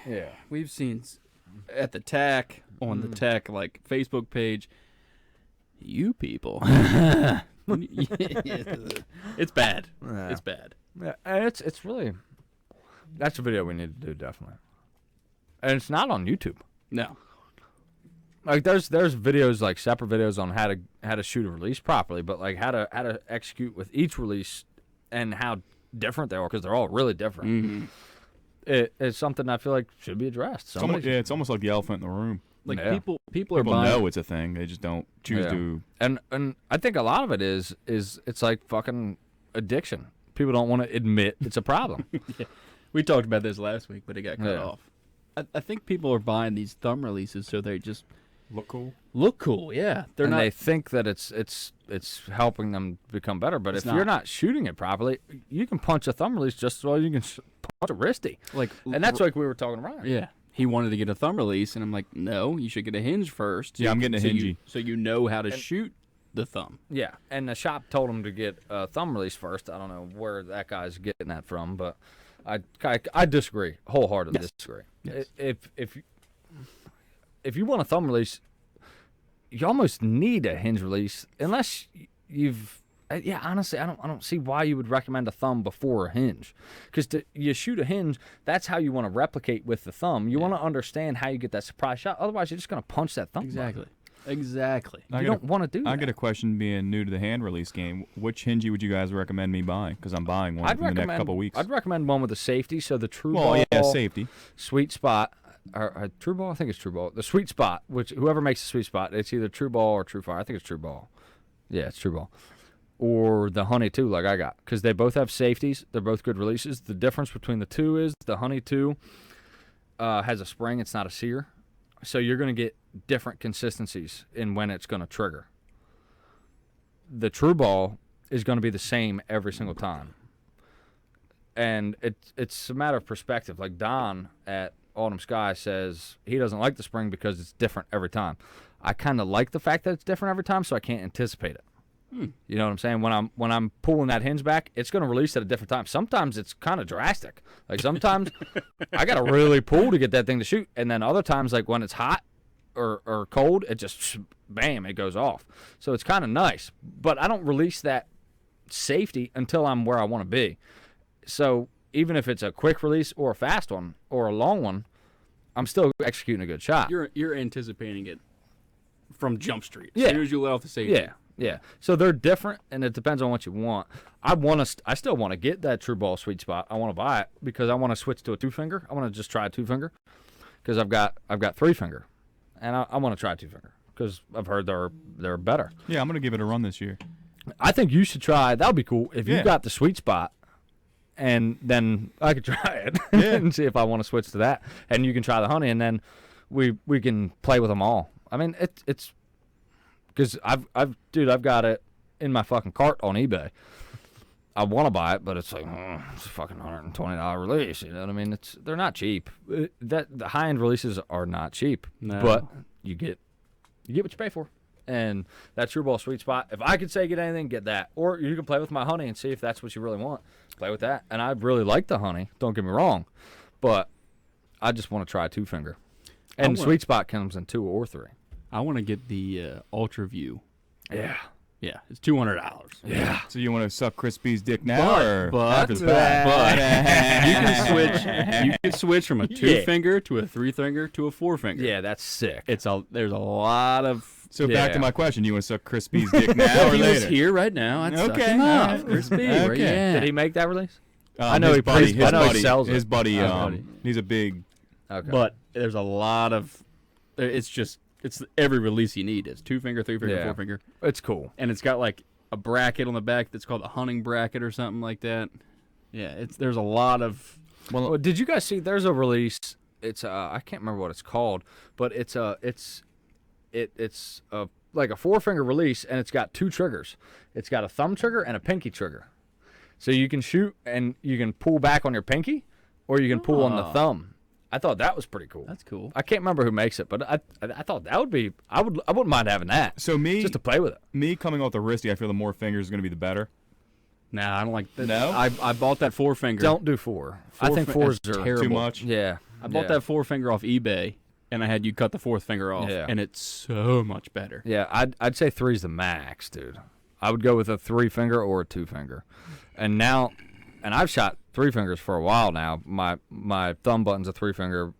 Yeah. we've seen at the TAC, on the TAC like Facebook page, you people. It's bad. Yeah. It's bad. Yeah, and it's really that's a video we need to do definitely, and it's not on YouTube. No. Like there's videos like separate videos on how to shoot a release properly, but like how to execute with each release and how different they are because they're all really different. Mm-hmm. It's something I feel like should be addressed. It's almost like the elephant in the room. Like Yeah. people are People buying. know it's a thing. They just don't choose Yeah. to. And I think a lot of it is it's like fucking addiction. People don't want to admit it's a problem. We talked about this last week, but it got cut Yeah. off. I think people are buying these thumb releases so they just Look cool. look cool. Yeah, they're and not. they think that it's helping them become better. But It's if you're not. not shooting it properly, you can punch a thumb release just as well as you can punch a wristy. like, And that's like we were talking about. yeah. He wanted to get a thumb release, and I'm like, no, you should get a hinge first. Yeah, I'm getting a hingy. so you know how to shoot the thumb. Yeah, and the shop told him to get a thumb release first. I don't know where that guy's getting that from, but I disagree wholeheartedly. Yes. Disagree. Yes. If you want a thumb release, you almost need a hinge release unless you've. Yeah, honestly, I don't see why you would recommend a thumb before a hinge, because you shoot a hinge. That's how you want to replicate with the thumb. You want to understand how you get that surprise shot. Otherwise, you're just gonna punch that thumb. Exactly. You don't want to do that. I get a question being new to the hand release game. Which hingy would you guys recommend me buying? Because I'm buying one in the next couple weeks. I'd recommend one with a safety, so the true Well, ball, yeah, safety. sweet spot, or true ball. I think it's true ball. The sweet spot, which whoever makes the sweet spot, it's either true ball or true fire. I think it's true ball. Yeah, it's true ball. Or the Honey 2 like I got, because they both have safeties. They're both good releases. The difference between the two is the Honey 2 has a spring. It's not a sear. So you're going to get different consistencies in when it's going to trigger. The True Ball is going to be the same every single time. And it's a matter of perspective. Like Don at Autumn Sky says he doesn't like the spring because it's different every time. I kind of like the fact that it's different every time, so I can't anticipate it. You know what I'm saying? When I'm pulling that hinge back, it's going to release at a different time. Sometimes it's kind of drastic. Like sometimes I got to really pull to get that thing to shoot, and then other times, like when it's hot or cold, it just bam, it goes off. So it's kind of nice. But I don't release that safety until I'm where I want to be. So even if it's a quick release or a fast one or a long one, I'm still executing a good shot. You're anticipating it from Jump Street. Yeah. As soon as you let off the safety. Yeah. So they're different, and it depends on what you want. I still want to get that true ball sweet spot. I want to buy it because I want to switch to a 2-finger. I want to just try a 2-finger because I've got 3-finger, and I want to try a 2-finger because I've heard they're better. Yeah, I'm gonna give it a run this year. I think you should try. That would be cool if you got the sweet spot, and then I could try it and see if I want to switch to that, and you can try the honey, and then we can play with them all. I mean, it's. Because I've got it in my fucking cart on eBay. I want to buy it, but it's like it's a fucking $120 release. You know what I mean? They're not cheap. The high end releases are not cheap, but you get what you pay for. And that true ball sweet spot. If I could say get anything, get that. Or you can play with my honey and see if that's what you really want. Play with that. And I really like the honey. Don't get me wrong, but I just want to try a 2-finger. And sweet spot comes in 2 or 3. I want to get the Ultra View. Yeah. Yeah, it's $200. Yeah. So you want to suck Chris B's dick now or but after the fact? you can switch from a 2-finger to a 3-finger to a 4-finger. Yeah, that's sick. There's a lot of. So back to my question: you want to suck Chris B's dick now If or he was later? here right now, I'd suck Okay. him off. Alright. Chris B, where you Okay. at? Did he make that release? I know his he buddy, plays- I know he buddy, sells it. his buddy. buddy. He's a big. Okay. But there's a lot of. It's every release you need. It's 2-finger, 3-finger, Yeah. 4-finger, it's cool. and it's got like a bracket on the back that's called a hunting bracket or something like that. Yeah, there's a lot of. Well, did you guys see? There's a release. It's I can't remember what it's called, but it's like a 4-finger release, and it's got 2 triggers. It's got a thumb trigger and a pinky trigger, so you can shoot and you can pull back on your pinky, or you can pull on the thumb. I thought that was pretty cool. That's cool. I can't remember who makes it, but I thought that would be. I wouldn't mind having that. So just to play with it. Me coming off the wristy, I feel the more fingers is going to be the better. Nah, I don't like that. No? I bought that 4-finger. Don't do 4. I think 4s are terrible. Too much. Yeah. I bought that 4-finger off eBay, and I had you cut the 4th finger off, Yeah. and it's so much better. Yeah, I'd say 3's the max, dude. I would go with a 3-finger or a 2-finger. And I've shot 3-fingers for a while now. My thumb button's a 3-finger.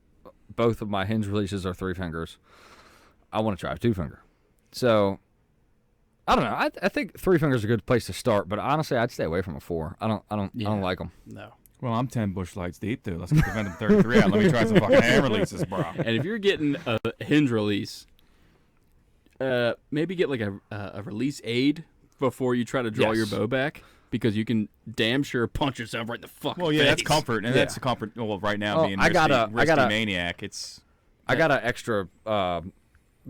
Both of my hinge releases are 3-fingers. I want to try a 2-finger. So I don't know. I think 3-fingers is a good place to start, but honestly, I'd stay away from a 4. I don't like them. No. Well, I'm 10 bush lights deep, dude. Let's get the Venom 33 out. Let me try some fucking hand releases, bro. And if you're getting a hinge release, maybe get like a release aid before you try to draw your bow back, because you can damn sure punch yourself right in the fucking Well, yeah, face. that's comfort, and that's the comfort. Well, right now Well, being I got a maniac, it's. I got an extra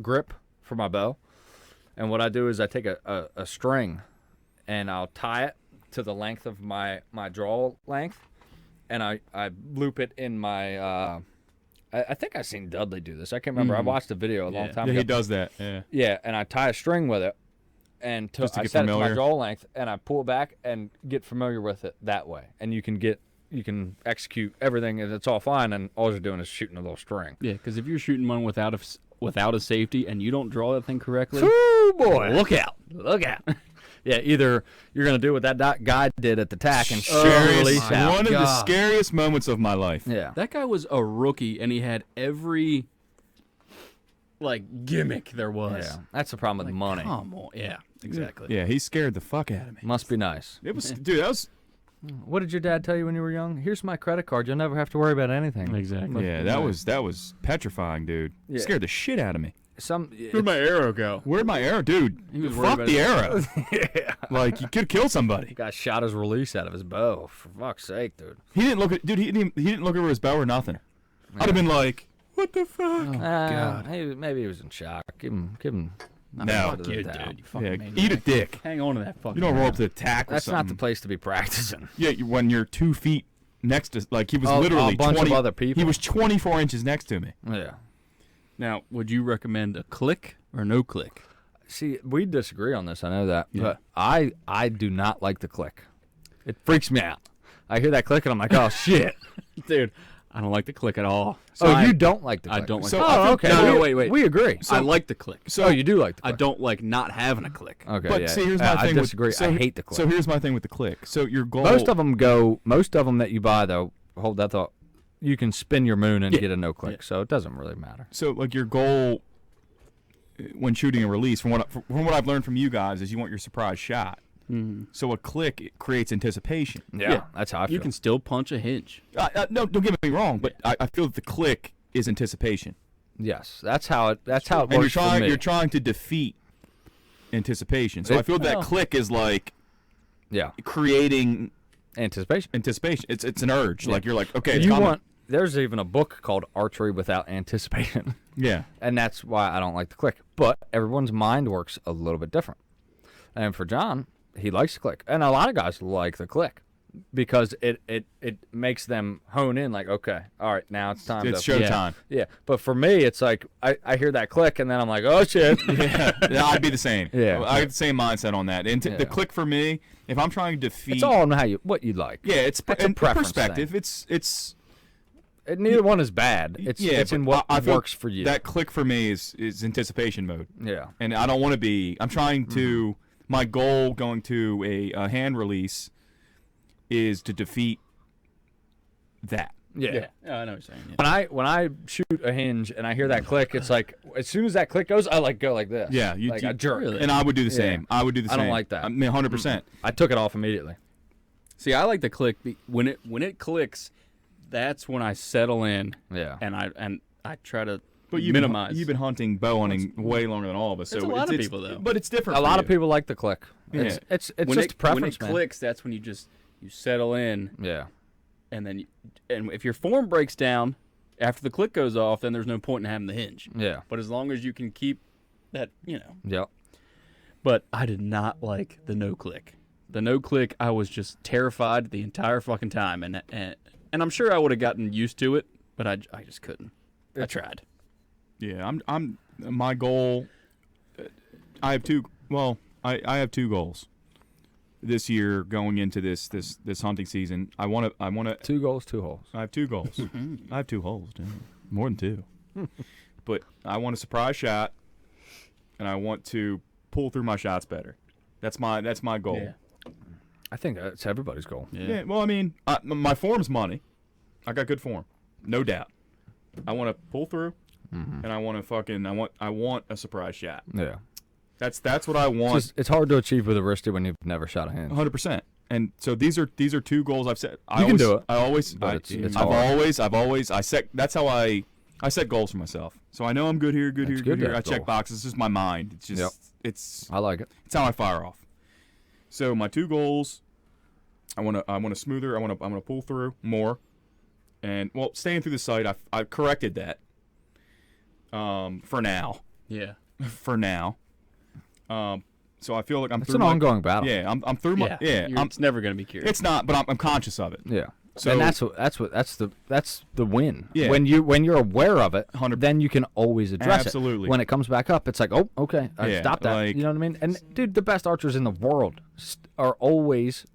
grip for my bow, and what I do is I take a string, and I'll tie it to the length of my draw length, and I loop it in my. I think I seen Dudley do this. I can't remember. I watched a video a long time Yeah, ago. he does that. Yeah. Yeah, and I tie a string with it, and Just to I get set it to my familiar. draw length, and I pull it back and get familiar with it that way. And you can execute everything, and it's all fine, and all you're doing is shooting a little string. Yeah, because if you're shooting one without a safety and you don't draw that thing correctly, Ooh, boy. look out. Yeah, either you're going to do what that guy did at the tack and Scariest, release out. one of the scariest moments of my life. Yeah. That guy was a rookie, and he had every gimmick there was. Yeah. That's the problem with money. Come on. Yeah, exactly. Yeah, he scared the fuck out of me. Must be nice. It was, dude. That was. What did your dad tell you when you were young? Here's my credit card. You'll never have to worry about anything. Exactly. Yeah, that was petrifying, dude. Yeah. Scared the shit out of me. Where'd my arrow go? Where'd my arrow, dude? He was worried Fuck about the his- arrow. Yeah. Like you could kill somebody. Guy shot his release out of his bow. For fuck's sake, dude. He didn't look at, dude. He didn't look over his bow or nothing. I'd have been like, what the fuck? God. Maybe he was in shock. Give him. No. Fuck you, dude. You fucking Yeah, maniac. eat a dick. Hang on to that fucking You don't roll up arrow. to the tack or That's something. not the place to be practicing. Yeah, when you're 2 feet next to, like he was literally a bunch 20, of other people. He was 24 inches next to me. Yeah. Now, would you recommend a click or no click? See, we disagree on this. I know that, Yeah. but I do not like the click. It freaks me out. I hear that click and I'm like, oh shit, Dude, I don't like the click at all. you don't like the click? I don't like So the I Oh, think- okay. No, we, wait. We agree. I like the click. So you do like the I click? don't like not having a click. Okay, But yeah. see, here's my I thing. disagree. With, I hate the click. So here's my thing with the click. So your goal. Most of them that you buy though. Hold that thought. You can spin your moon and Yeah. get a no click, Yeah. so it doesn't really matter. So like your goal when shooting a release, from what I've learned from you guys, is you want your surprise shot. Mm-hmm. So a click it creates anticipation. Yeah, that's how I feel. You can still punch a hinge. No, don't get me wrong, but I feel that the click is anticipation. Yes, that's how it. That's how it And works for me. you're trying to defeat anticipation. So It- I feel that well- click is like Yeah, creating anticipation. anticipation. It's an urge. Like you're like, okay, You it's coming. want? There's even a book called Archery Without Anticipation, Yeah. and that's why I don't like the click. But everyone's mind works a little bit different. And for John, he likes the click, and a lot of guys like the click because it makes them hone in. Like, okay, all right, now it's time. It's to, showtime. Yeah, but for me, it's like I hear that click, and then I'm like, oh shit. Yeah, I'd be the same. Yeah. I have the same mindset on that. And the Yeah. click for me, if I'm trying to defeat, It's all on what you like. yeah, it's That's a and preference perspective. thing. It's Neither one is bad. It's in but what I feel works for you. That click for me is anticipation mode, Yeah. and I don't want to be. I'm trying to. My goal going to a hand release is to defeat that. Yeah. I know what you're saying. Yeah. When I shoot a hinge and I hear that click, it's like as soon as that click goes, I like go like this. Yeah, you like do- a jerk. Really? And I would do the Yeah. same. I would do the I same. don't like that. I mean, 100%. I took it off immediately. See, I like the click when it clicks. That's when I settle in Yeah. and I try to But minimize. You've been hunting bow hunting way longer than all of us. It's so a lot of it's, people, though. But it's different. A for lot you. of people like the click. Yeah. It's when just a preference, when it man. clicks, that's when you settle in, Yeah. and then and if your form breaks down after the click goes off, then there's no point in having the hinge. Yeah. But as long as you can keep that, Yep. But I did not like the no click. The no click, I was just terrified the entire fucking time, and I'm sure I would have gotten used to it, but I just couldn't. I tried. Yeah, I'm my goal. I have two. Well, I have two goals this year going into this hunting season. I want to. 2 goals, 2 holes. I have two goals. I have 2 holes, dude. More than 2. But I want a surprise shot, and I want to pull through my shots better. That's my goal. Yeah. I think that's everybody's goal. Yeah. Well, I mean, my form's money. I got good form, no doubt. I want to pull through, and I want to I want a surprise shot. Yeah. That's what I want. It's hard to achieve with a wristy when you've never shot a hinge. 100%. And so these are 2 goals I've set. You can do it. I always. But it's I've hard. always. I set. That's how I set goals for myself. So I know I'm good here, good That's here, good good to here. I have check goals. boxes. It's just my mind. It's just. Yep. It's I like it. how I fire off. So my 2 goals. I want to smoother. I want to pull through more. And well, staying through the sight, I corrected that. For now. Yeah. For now. So I feel like I'm It's through an my, ongoing battle. Yeah, I'm through my It's never gonna be cured. it's not, but I'm conscious of it. Yeah. So And that's the win. Yeah. When you're aware of it, 100 then you can always address Absolutely. it. When it comes back up, it's like, oh, okay, Yeah, stop that. like- You know what I mean? And dude, the best archers in the world are always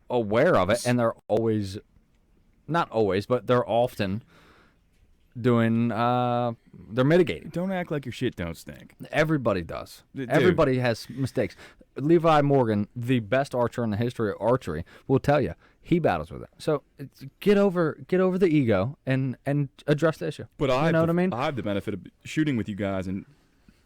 aware of it, and they're always, not always, but they're often doing. They're mitigating. don't act like your shit don't stink. Everybody does. Dude. Everybody has mistakes. Levi Morgan, the best archer in the history of archery, will tell you he battles with it. So get over the ego and address the issue. But you know what I mean? I have the benefit of shooting with you guys, and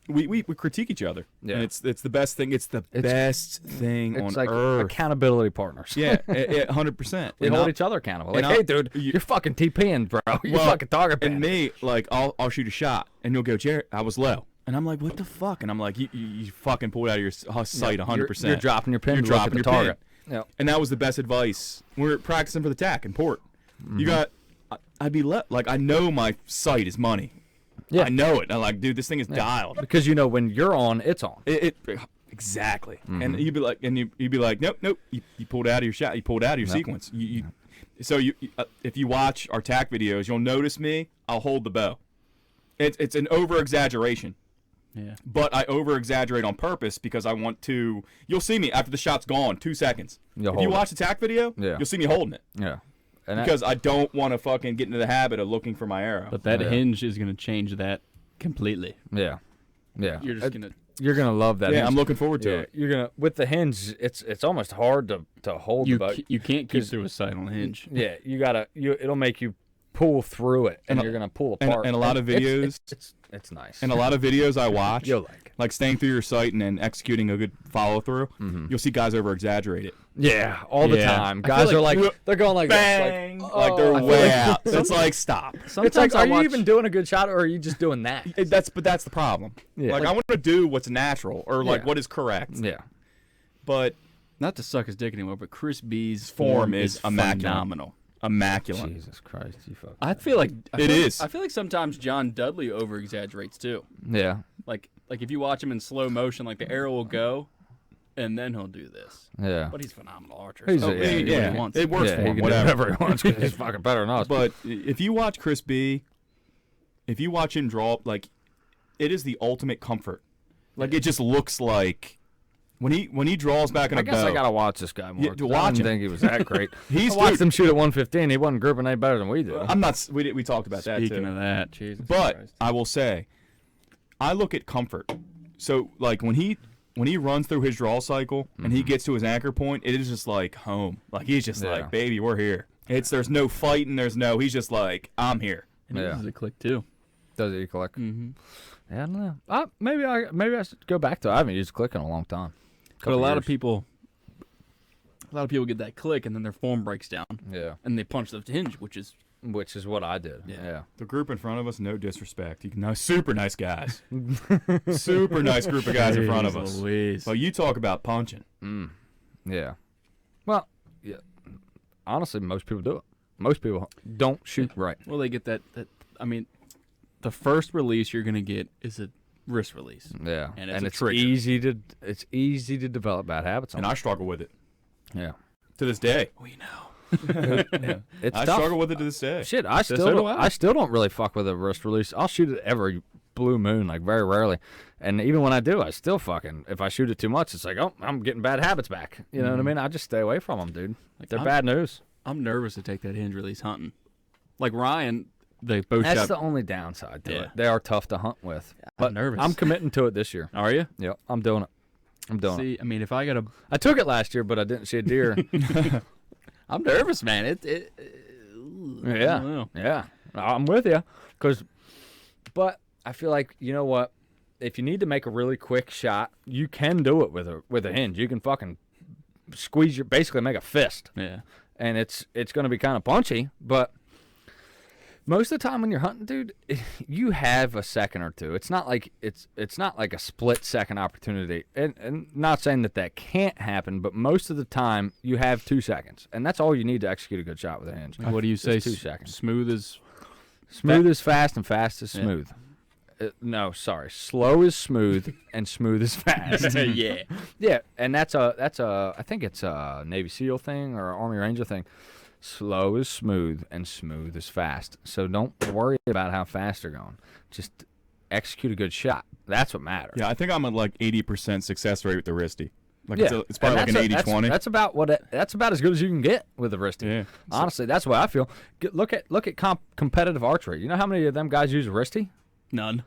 we critique each other. Yeah. And it's the best thing. It's the best thing It's on like earth. accountability partners. Yeah, 100%. We And hold I'll- each other accountable. Like, and hey, I'll- dude, you're fucking TPing, bro. You're Well, fucking target And panning. me, like, I'll shoot a shot, and you'll go, Jared, I was low. And I'm like, what the fuck? And I'm like, you fucking pulled out of your sight 100%. You're dropping your pin You're to look at dropping the your target. pin. Yep. And that was the best advice. We were practicing for the tack in port. You got, I'd be like, I know my sight is money. Yeah. I know it. I'm like, dude, this thing is dialed. Because you know when you're on, it's on. It exactly. And you'd be like, you'd be like, nope. You pulled out of your shot. You pulled out of your sequence. So if you watch our tack videos, you'll notice me. I'll hold the bow. It's an over exaggeration. Yeah. But I over-exaggerate on purpose because I want to. You'll see me after the shot's gone, 2 seconds. If you watch the tack video, you'll see me holding it. Yeah. And because I don't want to fucking get into the habit of looking for my arrow. But that hinge is going to change that completely. Yeah. Yeah. You're just going to. You're gonna love that. Yeah, hinge. I'm looking forward to it. You're gonna with the hinge. It's almost hard to hold. You can't keep through a silent hinge. Yeah, you gotta. It'll make you pull through it, and you're gonna pull apart. And a lot of videos. It's nice. And a lot of videos I watch, you'll like staying through your sight and then executing a good follow through. You'll see guys over exaggerate it. Yeah, all the time. Guys are like they're going like bang, this, like they're way out. It's like stop. It's like, are you even doing a good shot, or are you just doing that? But that's the problem. Yeah. Like I want to do what's natural or like what is correct. Yeah. But not to suck his dick anymore, but Chris B's form is phenomenal. Immaculate. Jesus Christ, you fuck. I feel like it is. I feel like sometimes John Dudley over exaggerates too. Yeah. Like if you watch him in slow motion, like the arrow will go, and then he'll do this. Yeah. But he's a phenomenal archer. He can do what he wants. It works for him. He can Whatever. do whatever he wants because he's fucking better than us. But if you watch Chris B, if you watch him draw, like it is the ultimate comfort. Like it just looks like. When he draws back in a bow. I guess I gotta watch this guy more. Yeah, watch I him. didn't think he was that great. I watched him shoot at 115. He wasn't grouping any better than we do. I'm not. We talked about that too. Speaking of that, Jesus But Christ. I will say, I look at comfort. So like when he runs through his draw cycle and he gets to his anchor point, it is just like home. Like he's just like, baby, we're here. There's no fighting. He's just like, I'm here. And he uses a click too. Does he click? Mm-hmm. Yeah, I don't know. Maybe I should go back to it. I haven't used click in a long time. But a lot of people get that click and then their form breaks down. Yeah. And they punch the hinge, which is what I did. Yeah. The group in front of us, no disrespect. Super nice guys. Super nice group of guys in front of us. Louise. Well, you talk about punching. Yeah. Well, yeah. Honestly, most people do it. Most people don't shoot right. Well, they get that. I mean, the first release you're gonna get is a wrist release. Yeah. And it's easy to develop bad habits. And I struggle with it. Yeah. To this day. We know. It's I tough. struggle with it to this day. Shit, I still don't really fuck with a wrist release. I'll shoot it every blue moon, like very rarely. And even when I do, I still fucking, if I shoot it too much, it's like, oh, I'm getting bad habits back. You know what I mean? I just stay away from them, dude. Like, they're bad news. I'm nervous to take that hinge release hunting. Like Ryan, they both That's shot. the only downside to Yeah. it. They are tough to hunt with. But I'm nervous. I'm committing to it this year. Are you? Yep, I'm doing it. I'm doing it. See, I mean, if I got a, I took it last year, but I didn't see a deer. I'm nervous, man. I don't know. Yeah. I'm with you. But I feel like, you know what? If you need to make a really quick shot, you can do it with a hinge. You can fucking basically make a fist. Yeah. And it's going to be kind of punchy, but most of the time when you're hunting, dude, you have a second or two. It's not like it's not like a split second opportunity. And not saying that can't happen, but most of the time you have 2 seconds, and that's all you need to execute a good shot with a hinge. What do you say? 2 seconds. Smooth as Fast, and fast is smooth. No, sorry. Slow is smooth, and smooth is fast. yeah. Yeah, and that's I think it's a Navy SEAL thing or Army Ranger thing. Slow is smooth, and smooth is fast. So don't worry about how fast they're going. Just execute a good shot. That's what matters. Yeah, I think I'm at like 80% success rate with the wristy. Like Yeah. it's probably like an 80-20. That's about that's about as good as you can get with a wristy. Yeah. Honestly, that's what I feel. Look at competitive archery. You know how many of them guys use a wristy? None.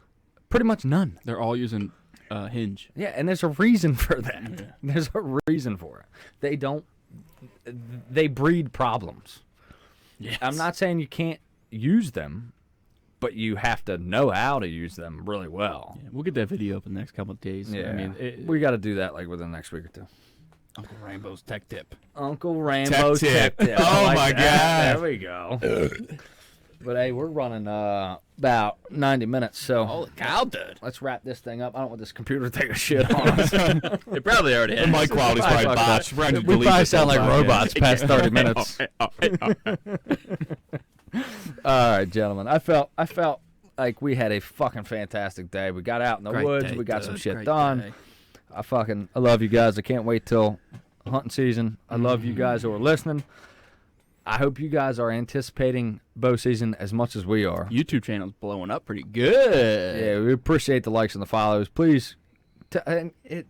Pretty much none. They're all using hinge. Yeah, and there's a reason for that. Yeah. There's a reason for it. They breed problems. Yes. I'm not saying you can't use them, but you have to know how to use them really well. Yeah, we'll get that video up in the next couple of days. Yeah, I mean, we got to do that like within the next week or two. Uncle Rainbow's tech tip. Uncle Rainbow's tech tip. Oh my God! There we go. But hey, we're running about 90 minutes, so Holy cow, dude. let's wrap this thing up. I don't want this computer to take a shit on us. It probably already has. The mic quality's probably fucked botched. up. We're gonna We delete probably this sound whole like podcast. robots past 30 minutes. All right, gentlemen. I felt like we had a fucking fantastic day. We got out in the Great woods. day, We got some dude. shit Great done. day. I love you guys. I can't wait till hunting season. I love you guys who are listening. I hope you guys are anticipating bow season as much as we are. YouTube channel's blowing up pretty good. Yeah, we appreciate the likes and the follows. Please,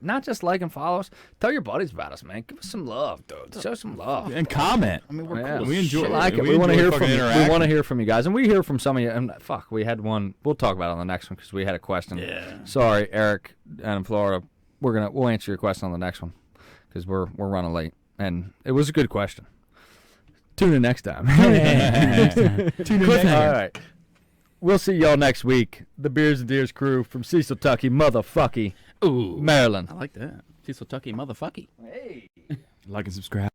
not just like and follow us. Tell your buddies about us, man. Give us some love, dude. Show some love. And comment. I mean, we're Yeah. cool. We enjoy shit. it. Like it. We We want to enjoy hear fucking from you. We interacting. want to hear from you guys, and we hear from some of you. And fuck, we had one. We'll talk about it on the next one because we had a question. Yeah. Sorry, Eric, and in Florida. We'll answer your question on the next one because we're running late, and it was a good question. Tune in next time. Tune in next All time. right. We'll see y'all next week. The Beers and Deers crew from Cecil, Tucky, motherfucky, Ooh. Maryland. I like that. Cecil Tucky, motherfucky. Hey. Like and subscribe.